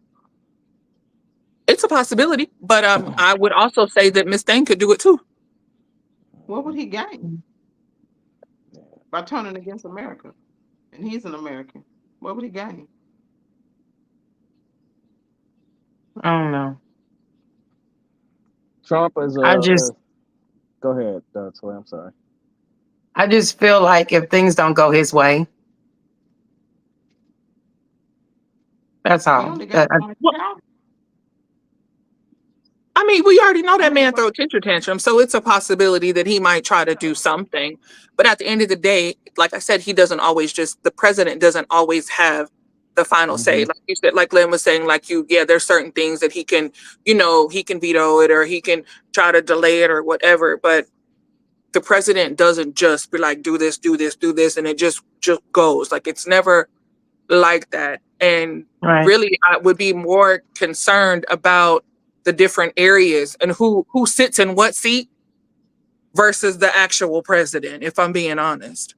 It's a possibility, but I would also say that Miss Thing could do it too. What would he gain by turning against America? And he's an American. What would he gain? I don't know. Trump is I just go ahead, Toy. I'm sorry. I just feel like if things don't go his way, that's He all. only got one child. I mean, we already know that man throw tantrum tantrums, so it's a possibility that he might try to do something. But at the end of the day, like I said, the president doesn't always have the final say. Like you said, like Lynn was saying, there's certain things that he can, he can veto it or he can try to delay it or whatever. But the president doesn't just be like, do this, do this, do this, and it just goes. Like, it's never like that. And right. really, I would be more concerned about the different areas and who sits in what seat versus the actual president, if I'm being honest.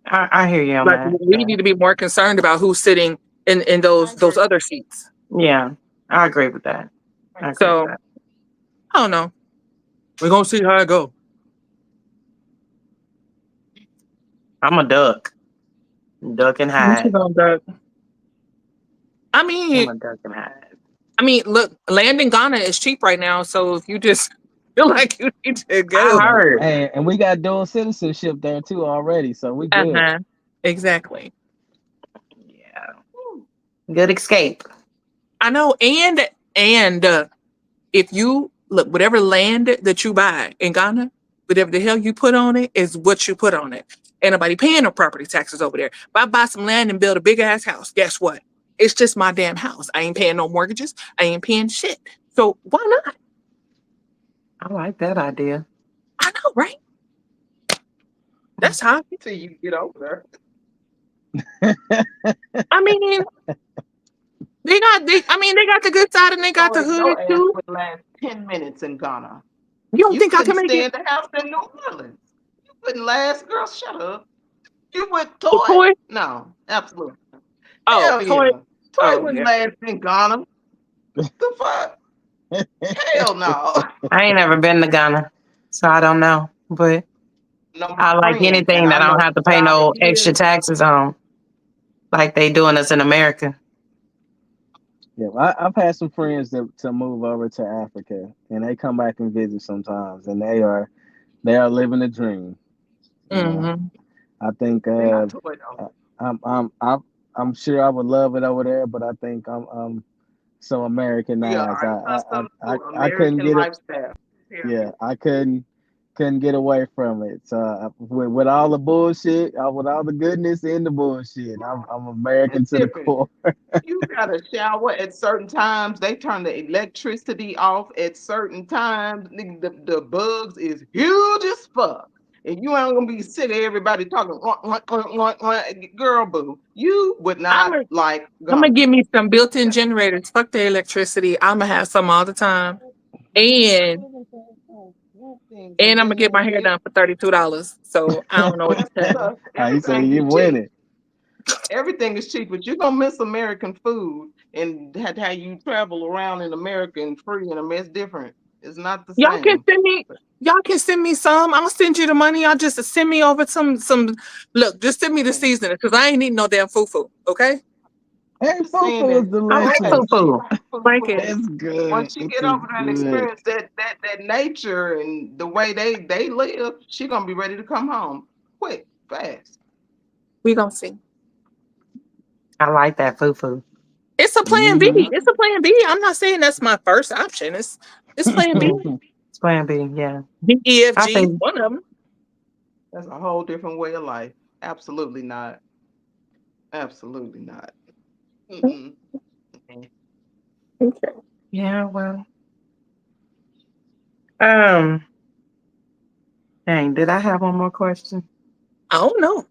I hear you on Like, that. we need to be more concerned about who's sitting in those other seats. Yeah, I agree with that. I don't know. We're gonna see how it go. I'm a duck. Duck and hide. I mean, I'm a duck and hide. I mean, look, land in Ghana is cheap right now, so if you just feel like you need to go, I heard. And we got dual citizenship there too already, so we good. Exactly. Yeah, good escape. I know, and if you look, whatever land that you buy in Ghana, whatever the hell you put on it is what you put on it. Ain't nobody paying no property taxes over there. If I buy some land and build a big ass house, guess what? It's just my damn house. I ain't paying no mortgages. I ain't paying shit. So why not? I like that idea. I know, right? That's how. Till you get over there. I mean, they got the good side and they got the hood too. Would last 10 minutes in Ghana. You don't think I can make stay it? in the house in New Orleans. You wouldn't last, girl. Shut up. You would toy? No, absolutely. Oh, Toy. Toy wouldn't last in Ghana. The fuck? Hell no. I ain't never been to Ghana, so I don't know. But I like anything that I don't have to pay no extra taxes on, like they doing us in America. Yeah, I've had some friends to move over to Africa, and they come back and visit sometimes, and they are living the dream. I think I'm sure I would love it over there, but I think I'm so Americanized. I couldn't get it. Yeah, I couldn't get away from it. So with all the bullshit, with all the goodness in the bullshit, I'm American to the core. You gotta shower at certain times. They turn the electricity off at certain times. The bugs is huge as fuck. And you ain't gonna be sick of everybody talking, girl boo. You would not I'm gonna give me some built-in generators. Fuck the electricity. I'm gonna have some all the time. And I'm gonna get my hair done for $32. So I don't know what to tell you. You say you winning. Everything is cheap, but you're gonna miss American food and how you travel around in America and free and it's different. It's not the same. Y'all can send me some. I'll send you the money. I'll just send me over some look, just send me the seasoning because I ain't eating no damn fufu, okay? Hey, fufu is delicious. I like fufu. It's good. Once you get over there and experience that nature and the way they live, she gonna be ready to come home quick, fast. We gonna see. I like that fufu. It's a plan B. Mhm. It's a plan B. I'm not saying that's my first option. It's plan B. Yeah, it's plan B. Yeah, D, E, F, I G. think One of them. That's a whole different way of life. Absolutely not. Absolutely not. Mm-mm. Mm. Okay. yeah. Well, um, dang, did I have one more question? I don't know.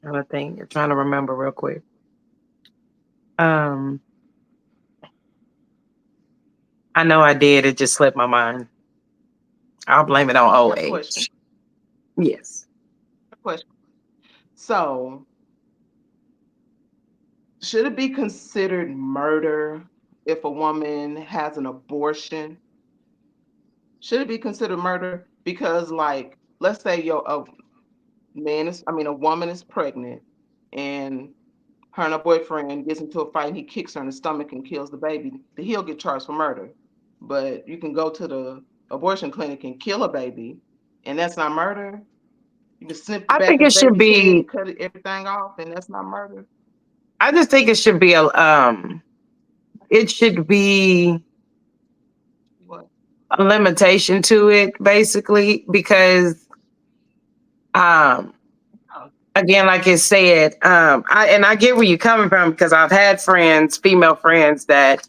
Trying to think, trying to remember real quick. Um, I know I did. It just slipped my mind. I'll blame it on I old got a question. age. Yes. A question. So, should it be considered murder if a woman has an abortion? Should it be considered murder? Because, like, let's say a woman is pregnant, and her and her boyfriend gets into a fight, and he kicks her in the stomach and kills the baby. He'll get charged for murder. But you can go to the abortion clinic and kill a baby, and that's not murder. You can snip the I back think of the it should baby's head be. and cut everything off, and that's not murder. I just think it should be a. It should be What? a limitation to it, basically, because um, Oh, again, like it said, I get where you're coming from because I've had friends, female friends that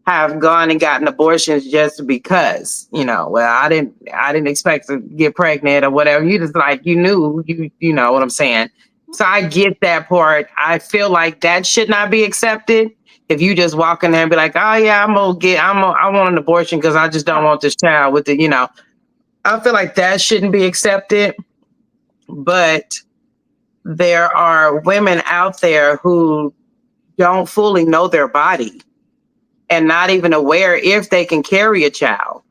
have gone and gotten abortions just because, well, I didn't expect to get pregnant or whatever. You just like you knew you know what I'm saying. So I get that part. I feel like that should not be accepted. If you just walk in there and be like, oh yeah, I want an abortion because I just don't right. want this child with the. I feel like that shouldn't be accepted. But there are women out there who don't fully know their body and not even aware if they can carry a child,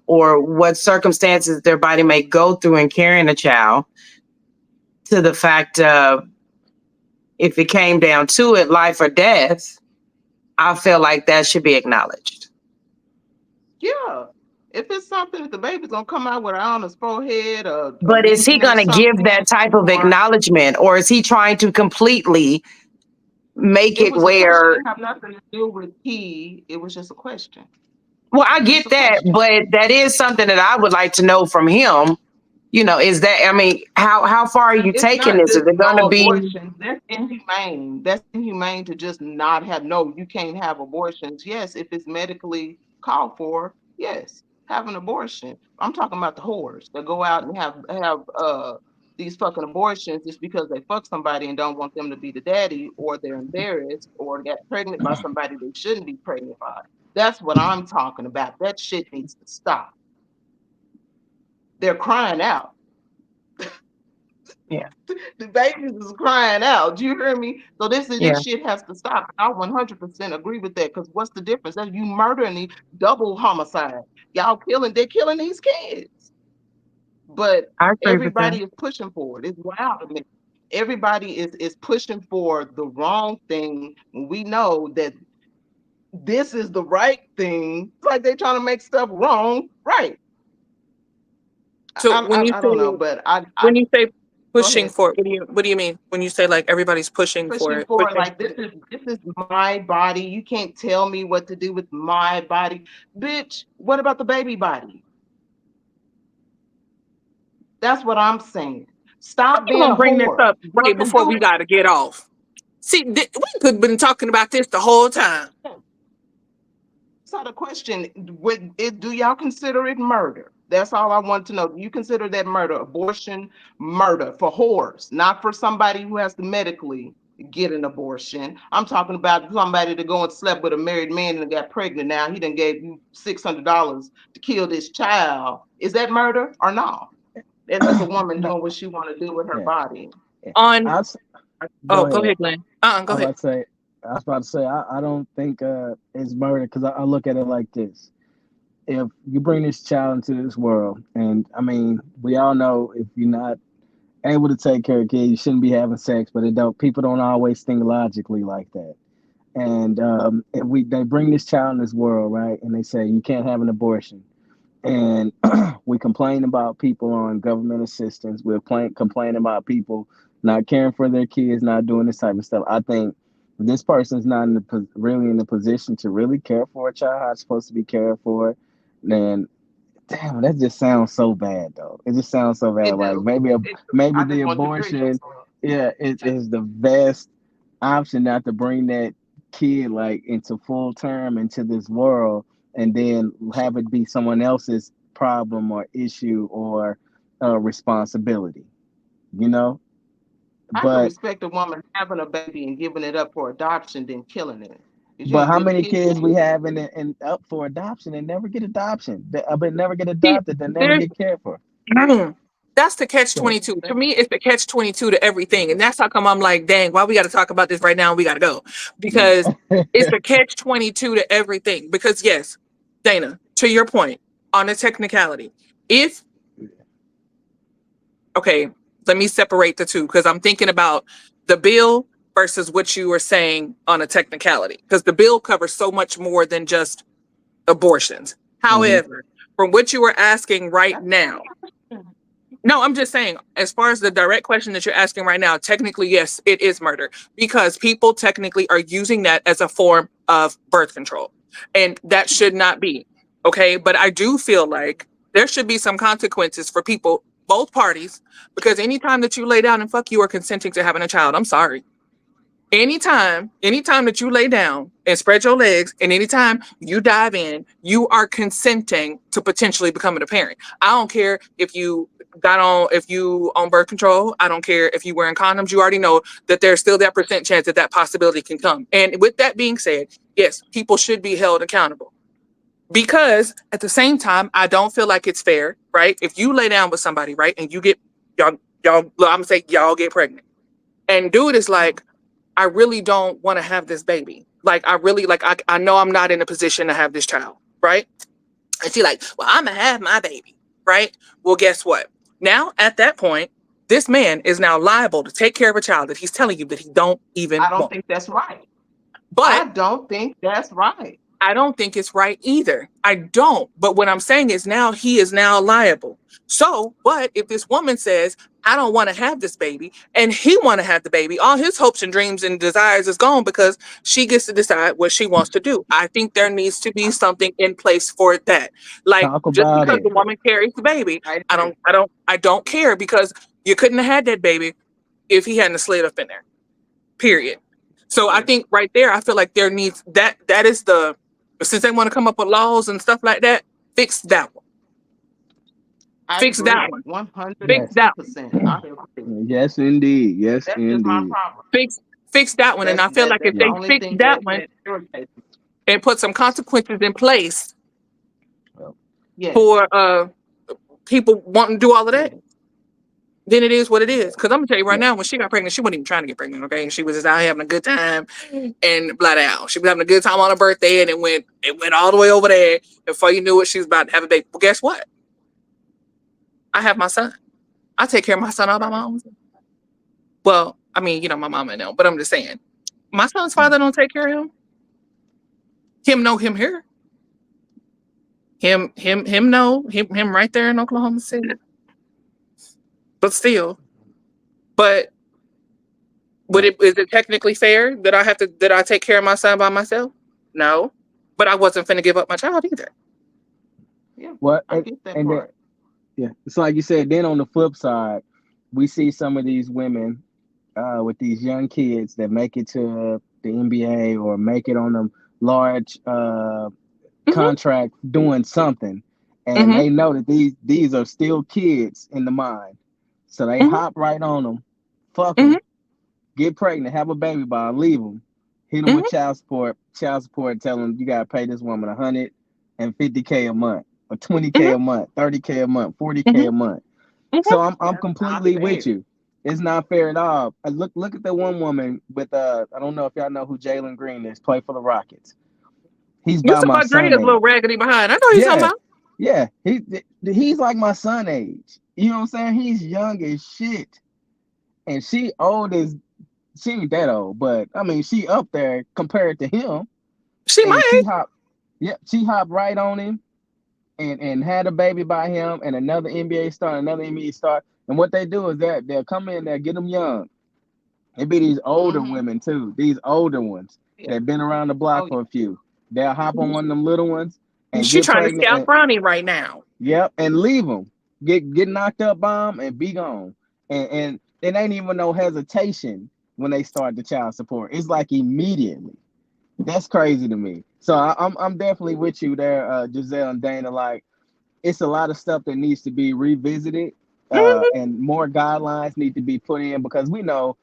or what circumstances their body may go through in carrying a child, to the fact of if it came down to it, life or death, I feel like that should be acknowledged. Yeah. If it's something that the baby's gonna come out with on his forehead, or But is he lesion or going to give something, that type of or acknowledgement, or is he trying to completely make it it was a question, where? it have nothing to do with he. It was just a question. Well, It I was just get a that, question. but that is something that I would like to know from him. Is that, I mean, how far are you It's taking not this? Is just it going to no be? abortions. That's inhumane. That's inhumane to just not have no, you can't have abortions. Yes, if it's medically called for, yes, have an abortion. I'm talking about the whores that go out and have these fucking abortions just because they fuck somebody and don't want them to be the daddy, or they're embarrassed or got pregnant by somebody they shouldn't be pregnant by. That's what I'm talking about. That shit needs to stop. They're crying out. Yeah, The babies is crying out. Do you hear me? So this yeah. this shit has to stop. I 100% agree with that. Because what's the difference? That you murdering the double homicide. They're killing these kids. But I agree with that. everybody is pushing for it. It's wild to me. Everybody is pushing for the wrong thing. We know that this is the right thing. It's like they're trying to make stuff wrong, right? So I don't know, but I when you say go pushing ahead. for it, what do you mean when you say like everybody's pushing for Pushing it? for Pushing. like this is my body. You can't tell me what to do with my body. Bitch, what about the baby body? That's what I'm saying. How Stop you being gonna a bring this whore. up right Fucking before do we gotta get off? See, we could have been talking about this the whole time. it. That's not a question. Do y'all consider it murder? That's all I want to know. Do you consider that murder, abortion, murder for whores, not for somebody who has to medically get an abortion? I'm talking about somebody that go and slept with a married man and got pregnant. Now he done gave you $600 to kill this child. Is that murder or no? That's just a woman No, doing what she want to do with her yeah, body. yeah. On I s- oh, go go ahead. ahead, Glenn. Go I was ahead. about to say. I was about to say. I don't think it's murder because I look at it like this. If you bring this child into this world, and I mean, we all know if you're not able to take care of kids, you shouldn't be having sex. But it don't. People don't always think logically like that. And if they bring this child in this world, right, and they say you can't have an abortion, and we complain about people on government assistance. We're complain about people not caring for their kids, not doing this type of stuff. I think this person's not in really in the position to really care for a child how it's supposed to be cared for, then damn, that just sounds so bad though. It just sounds so bad. It Like do. It do. maybe I the just want the visuals abortion, up. yeah, it is the best option not to bring that kid like into full term into this world and then have it be someone else's problem or issue or responsibility. You know, I can but respect a woman having a baby and giving it up for adoption than killing it. Because you but ain't how really many killed kids we it. have in up for adoption and never get adoption? But never get See, adopted. They never there's get cared for. that's the catch So, 22. To me, it's the catch 22 to everything. And that's how come I'm like, dang, why we got to talk about this right now? We got to go. Because it's the catch 22 to everything. Because, yes, Dana, to your point on the technicality, if, okay, let me separate the two because I'm thinking about the bill versus what you were saying on a technicality. Because the bill covers so much more than just abortions. mhm. However, from what you were asking right That's now, no, I'm just saying, as far as the direct question that you're asking right now, technically, yes, it is murder because people technically are using that as a form of birth control. And that should not be. Okay. But I do feel like there should be some consequences for people, both parties, because anytime that you lay down and fuck, you are consenting to having a child. I'm sorry. Anytime that you lay down and spread your legs, and anytime you dive in, you are consenting to potentially becoming a parent. I don't care if you on birth control. I don't care if you wearing condoms. You already know that there's still that percent chance that that possibility can come. And with that being said, yes, people should be held accountable because at the same time, I don't feel like it's fair, right? If you lay down with somebody, right, and you get y'all, I'm gonna say y'all get pregnant, and dude is like, I really don't want to have this baby. Like, I really, like, I know I'm not in a position to have this child, right? And she like, well, I'm going to have my baby, right? Well, guess what? Now, at that point, this man is now liable to take care of a child that he's telling you that he don't even I don't want. think that's right. I But don't think that's right. I don't think it's right either. I don't. But what I'm saying is now he is now liable. So, but if this woman says, I don't want to have this baby, and he want to have the baby, all his hopes and dreams and desires is gone because she gets to decide what she wants to do. I think there needs to be something in place for that. Like Talk just about I because it. the agree. woman carries the baby, I I agree. don't care because you couldn't have had that baby if he hadn't slid up in there. Period. So I Agree. think right there, I feel like there needs that is the since they want to come up with laws and stuff like that, fix that one. I Fix that agree. one. Fix Yes. that one. 110%. I agree. Yes, indeed. Yes, That's just my indeed. problem. Fix that one. And I feel like if That's the Yeah. they only fix thing that that one irritates me. and put some consequences in place Well, Yes. for people wanting to do all of that, Yes. then it is what it is. yeah. Because I'm gonna tell you right Yeah. now, when she got pregnant, she wasn't even trying to get pregnant. Okay, she was just out having a good time and blah out. She was having a good time on her birthday, and it went all the way over there. And before you knew it, she was about to have a baby. Well, guess what? I have my son. I take care of my son all by my Right. own. Well, I mean, my mama know, but I'm just saying, my son's father Mm. don't take care of him. Him know him here. Him know him right there in Oklahoma City. But still, but Well, is it technically fair that I take care of my son by myself? No, but I wasn't finna give up my child either. Yeah. well, I get that and then part. yeah, it's like you said. Then on the flip side, we see some of these women with these young kids that make it to the NBA or make it on a large Hmm. contract doing something, and Hmm. they know that these are still kids in the mind, so they Hmm. hop right on them, fuck Hmm. them, get pregnant, have a baby by, leave them, hit them with Hmm. child support, tell them you gotta pay this woman 150K a month, or 20K Hmm. a month, 30K a month, 40K Hmm. a month. Hmm. So I'm That's not completely with fair. you. It's not fair at all. Look at the one woman with I don't know if y'all know who Jalen Green is, play for the Rockets. He's You by talking my about son Dre's little age. raggedy behind? I know you talking Yeah, about. yeah. He's like my son age. You know what I'm saying? He's young as shit. And she ain't that old, but I mean she up there compared to him. She And might. she hopped right on him and had a baby by him and another NBA star, another NBA star. And what they do is that they'll come in there, get them young, It be these older Mm-hmm. women too, these older ones Yeah. that been around the Oh block for a few. They'll hop on one of them little ones and She get trying to pregnant scalp and Brownie right now. yep, and leave them. Get knocked up by 'em and be gone. And it ain't even no hesitation when they start the child support. It's like immediately. That's crazy to me. So I'm definitely with you there, Giselle and Dana. Like it's a lot of stuff that needs to be revisited, Mhm. and more guidelines need to be put in because we know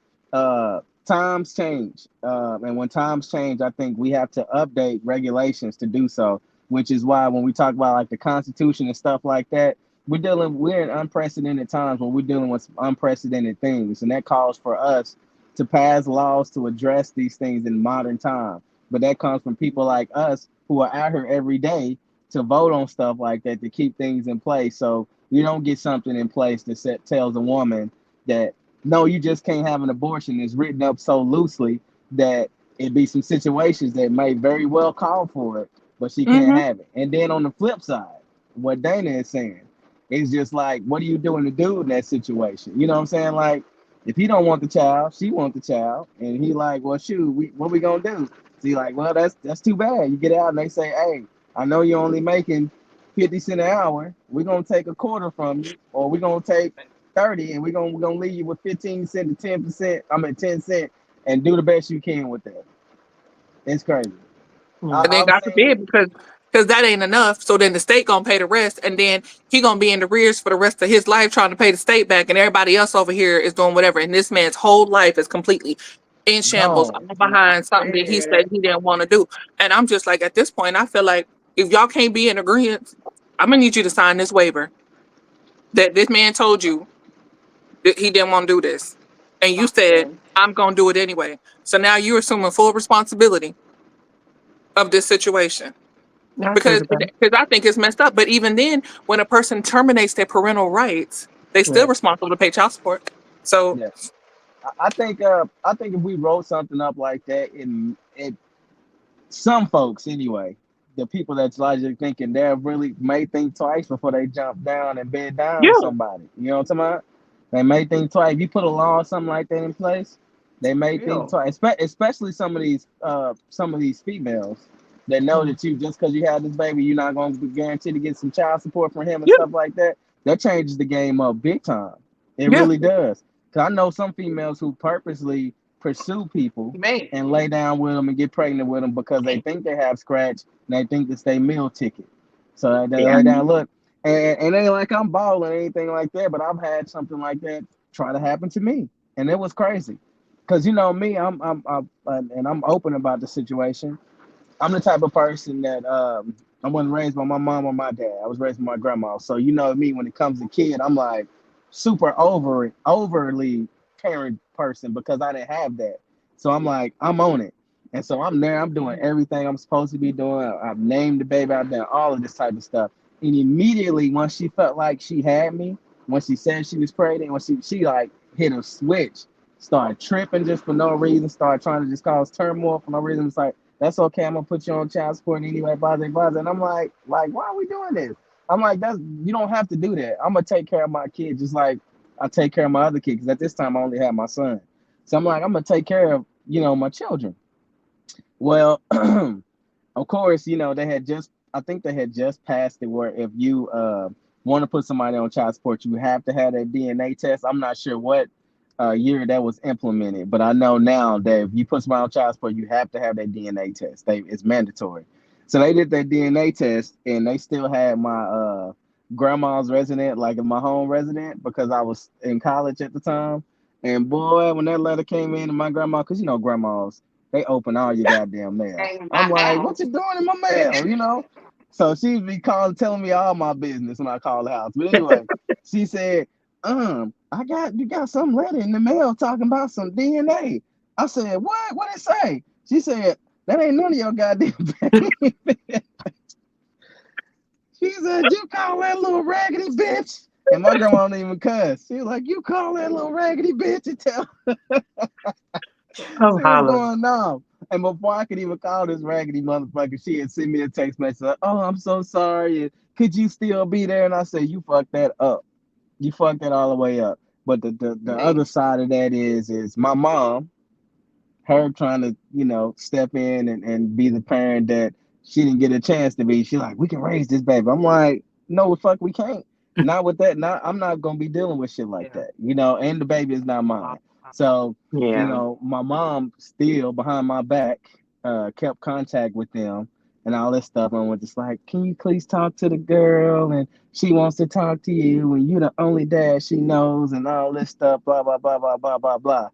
times change, and when times change, I think we have to update regulations to do so. Which is why when we talk about like the Constitution and stuff like that, we're in unprecedented times when we're dealing with unprecedented things, and that calls for us to pass laws to address these things in modern time. But that comes from people like us who are out here every day to vote on stuff like that to keep things in place. So you don't get something in place that tells a woman that no, you just can't have an abortion. It's written up so loosely that it be some situations that may very well call for it, but she can't Mhm. have it. And then on the flip side, what Dana is saying is just like, what are you doing to do in that situation? You know what I'm saying? Like, if he don't want the child, she want the child, and he like, well, shoot, what we gonna do? So he like, well, that's too bad. You get out and they say, hey, I know you're only making 50 cents an hour. We're gonna take a quarter from you, or we're gonna take 30, and we're gonna leave you with 15 cents to 10%. I mean 10 cents, and do the best you can with that. It's crazy. Mm. And then I've God seen. forbid, because that ain't enough. So then the state gonna pay the rest, and then he gonna be in the rears for the rest of his life trying to pay the state back, and everybody else over here is doing whatever. And this man's whole life is completely in shambles, Gone. all behind something that he said he didn't want to do. And I'm just like, at this point, I feel like if y'all can't be in agreement, I'm gonna need you to sign this waiver that this man told you that he didn't want to do this, and you said something. I'm gonna do it anyway. So now you're assuming full responsibility of this situation I agree because with that. I think it's messed up. But even then, when a person terminates their parental rights, they still Yeah, responsible to pay child support. So yeah. I think if we wrote something up like that, it some folks anyway, the people that's logically thinking, they really may think twice before they jump down and bed down on yeah, somebody. You know what I'm talking about? They may think twice. If you put a law or something like that in place, they may think Real. twice. Especially some of these females that know Mm. that you just because you have this baby, you're not going to be guaranteed to get some child support from him and yeah, stuff like that. That changes the game up big time. It yeah, really does. Cause I know some females who purposely pursue people Man. and lay down with them and get pregnant with them because they think they have scratch and they think it's their meal ticket. So they yeah. lay down, look, and it ain't like I'm balling or anything like that, but I've had something like that try to happen to me, and it was crazy. Cause you know me, and I'm open about the situation. I'm the type of person that I wasn't raised by my mom or my dad. I was raised by my grandma. So you know me, when it comes to kid, I'm like super overly parent person because I didn't have that. So I'm like, I'm on it. And so I'm there, I'm doing everything I'm supposed to be doing. I've named the baby, I've done all of this type of stuff. And immediately once she felt like she had me, when she said she was pregnant, when she like hit a switch, started tripping just for no reason, started trying to just cause turmoil for no reason. It's like, that's okay. I'm gonna put you on child support anyway, blah blah blah. And I'm like, why are we doing this? I'm like, that's you don't have to do that. I'm gonna take care of my kid just like I take care of my other kid. Because at this time I only have my son, so I'm like, I'm gonna take care of my children. Well, of course, they had just I think they had just passed it where if you want to put somebody on child support, you have to have that DNA test. I'm not sure what year that was implemented, but I know now that if you put somebody on child support, you have to have that DNA test. It's mandatory. So they did that DNA test, and they still had my grandma's resident, like my home resident, because I was in college at the time. And boy, when that letter came in, and my grandma, because grandmas, they open all your goddamn mail. In I'm my like, what house. you doing in my mail? So she'd be calling, telling me all my business when I call the house. But anyway, she said, you got some letter in the mail talking about some DNA. I said, what? What it say? She said, that ain't none of your goddamn baby. She said, you call that little raggedy bitch? And my grandma don't even cuss. She was like, you call that little raggedy bitch and tell I'm she was hollering. going off. And before I could even call this raggedy motherfucker, she had sent me a text message like, oh, I'm so sorry. Could you still be there? And I said, you fucked that up. You fucked that all the way up. But the Man, other side of that is my mom, her trying to, step in and be the parent that she didn't get a chance to be. She like, we can raise this baby. I'm like, no, fuck, we can't. Not with that. Not I'm not gonna be dealing with shit like yeah. that. And the baby is not mine. So, Yeah. my mom still behind my back kept contact with them and all this stuff, and was just like, can you please talk to the girl? And she wants to talk to you, and you're the only dad she knows, and all this stuff, blah blah blah blah blah blah blah.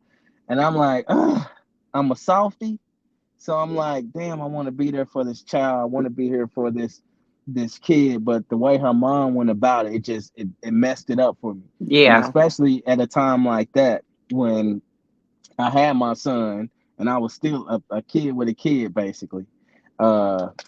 And I'm like, ugh. I'm a softie, so I'm like, damn, I want to be there for this child. I want to be here for this kid. But the way her mom went about it, it messed it up for me. And Yeah. especially at a time like that when I had my son and I was still a kid with a kid, basically.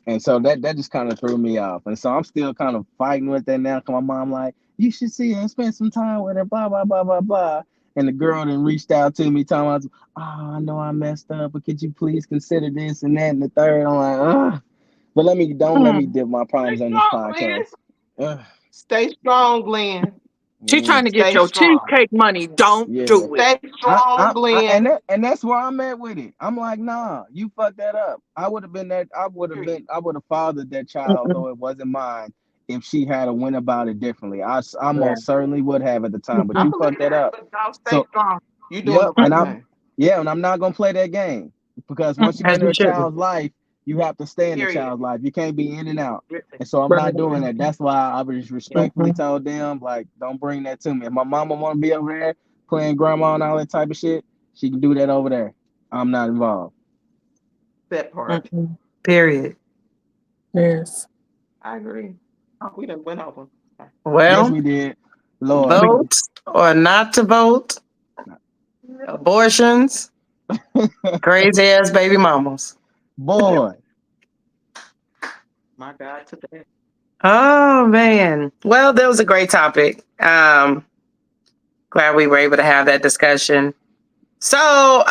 And so that just kind of threw me off. And so I'm still kind of fighting with that now. Cause my mom like, you should see her and spend some time with her, blah, blah, blah, blah, blah. And the girl then reached out to me, talking about, oh, I know I messed up, but could you please consider this and that and the third? I'm like, ugh. But don't let me Hmm. dip my Stay problems on this strong, Glenn. podcast. Ugh. Stay strong, Glenn. She's trying Mm, to get Stay your strong. cheesecake money. Don't yeah. do it. Stay strong, And Glenn. that's where I'm at with it. I'm like, nah, you fucked that up. I would have been that. Period. I would have fathered that child, Mm-mm. though it wasn't mine. If she had a went about it differently, I Yeah. most certainly would have at the time. But I you Mm-mm. believe fucked that that, up. but y'all stay So, strong. You doing the yep, right Mm-mm. thing. and I'm not gonna play that game because once you Mm-mm. As enter you a shouldn't. child's life, you have to stay in the Period. child's life. You can't be in and out. Really. And so I'm Right. not doing that. That's why I just Yeah. respectfully told them, like, don't bring that to me. If my mama want to be over there playing grandma and all that type of shit, she can do that over there. I'm not involved. That part. Mm-mm. Period. Yes. I agree. Oh, we done went over. Yes, Well, we did. Lord. We vote or not to vote, abortions, crazy ass baby mamas. Boy. My God, today. Oh man. Well, that was a great topic. Glad we were able to have that discussion. So,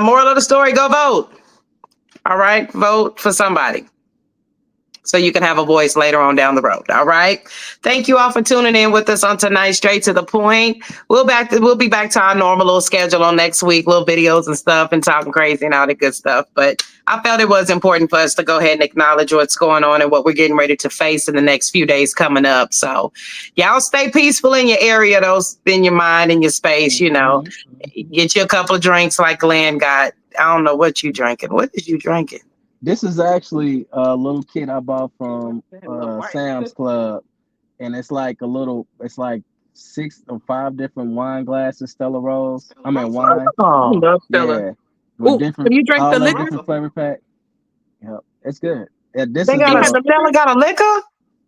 moral of the story, go vote. All right, vote for somebody so you can have a voice later on down the road. All right. Thank you all for tuning in with us on tonight. Straight to the point. We'll be back to our normal little schedule on next week, little videos and stuff and talking crazy and all the good stuff. But I felt it was important for us to go ahead and acknowledge what's going on and what we're getting ready to face in the next few days coming up. So y'all stay peaceful in your area, those in your mind and your space, Mhm. Get you a couple of drinks like Glenn got. I don't know what you drinking. What is you drinking? This is actually a little kit I bought from That little white. Sam's Club, and it's like 6 or 5 different wine glasses, Stella Rose. I mean wine, I Oh, love Stella. yeah, with Ooh, different can you drink all the that liquor? different flavor pack. Yep, it's good. Yeah, this they is got He a had the the liquor? Stella got a liquor?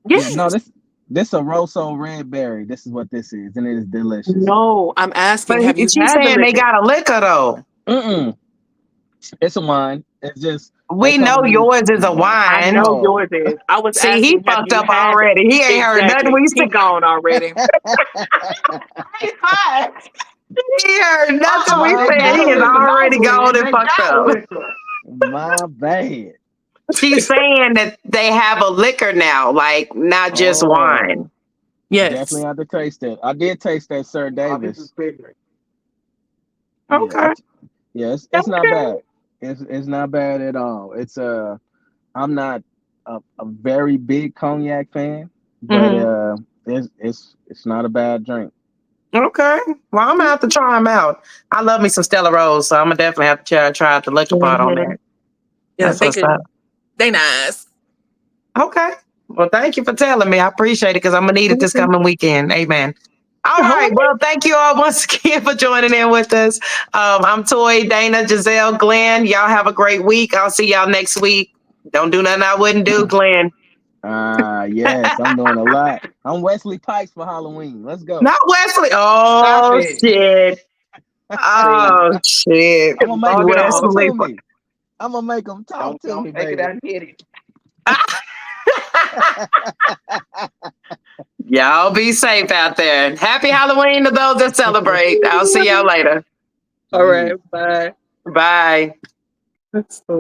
yeah no Yes. this a Rosso red berry. This is what this is, and it is delicious. No, I'm But asking, have you she's had the saying they liquor? got a liquor though. Mm-mm. It's a wine. It's just they We come know in these. yours is a I wine. know Oh. yours is. I was See, he asking, have fucked you up had already. He ain't heard nothing exactly. we He said. gone already. Hey, hi. He heard nothing we They said. He got is liquor now, already Glenn. gone and They fucked got up. liquor. My bad. She's saying that they have a liquor now, like not just Oh. wine. Definitely Yes. have to taste it. I did taste that Sir Oh, this is Davis. bigger. Yeah, Okay. yeah, it's not Okay. bad. It's not bad at all. I'm not a very big cognac fan, but Hmm. it's not a bad drink. Okay. Well, I'm gonna have to try them out. I love me some Stella Rose, so I'm gonna definitely have to try out the liquor part on Mhm. that. Yeah, That's they what's up. good. They nice. Okay. Well, thank you for telling me. I appreciate it because I'm gonna need it this Mhm. coming weekend. Amen. All All right. right. Well, thank you all once again for joining in with us. I'm Toy, Dana, Giselle, Glenn. Y'all have a great week. I'll see y'all next week. Don't do nothing I wouldn't do, Glenn. Yes, I'm doing a lot. I'm Wesley Pipes for Halloween. Let's go. Not Wesley. Stop Oh it. shit. See, Oh shit. I'm gonna make them log it talk off. Wesley. to me. I'm gonna make them talk to Don't me, take it baby. out and hit it. Y'all be safe out there. Happy Halloween to those that celebrate. I'll see y'all later. All right. Peace. Bye. Bye. That's so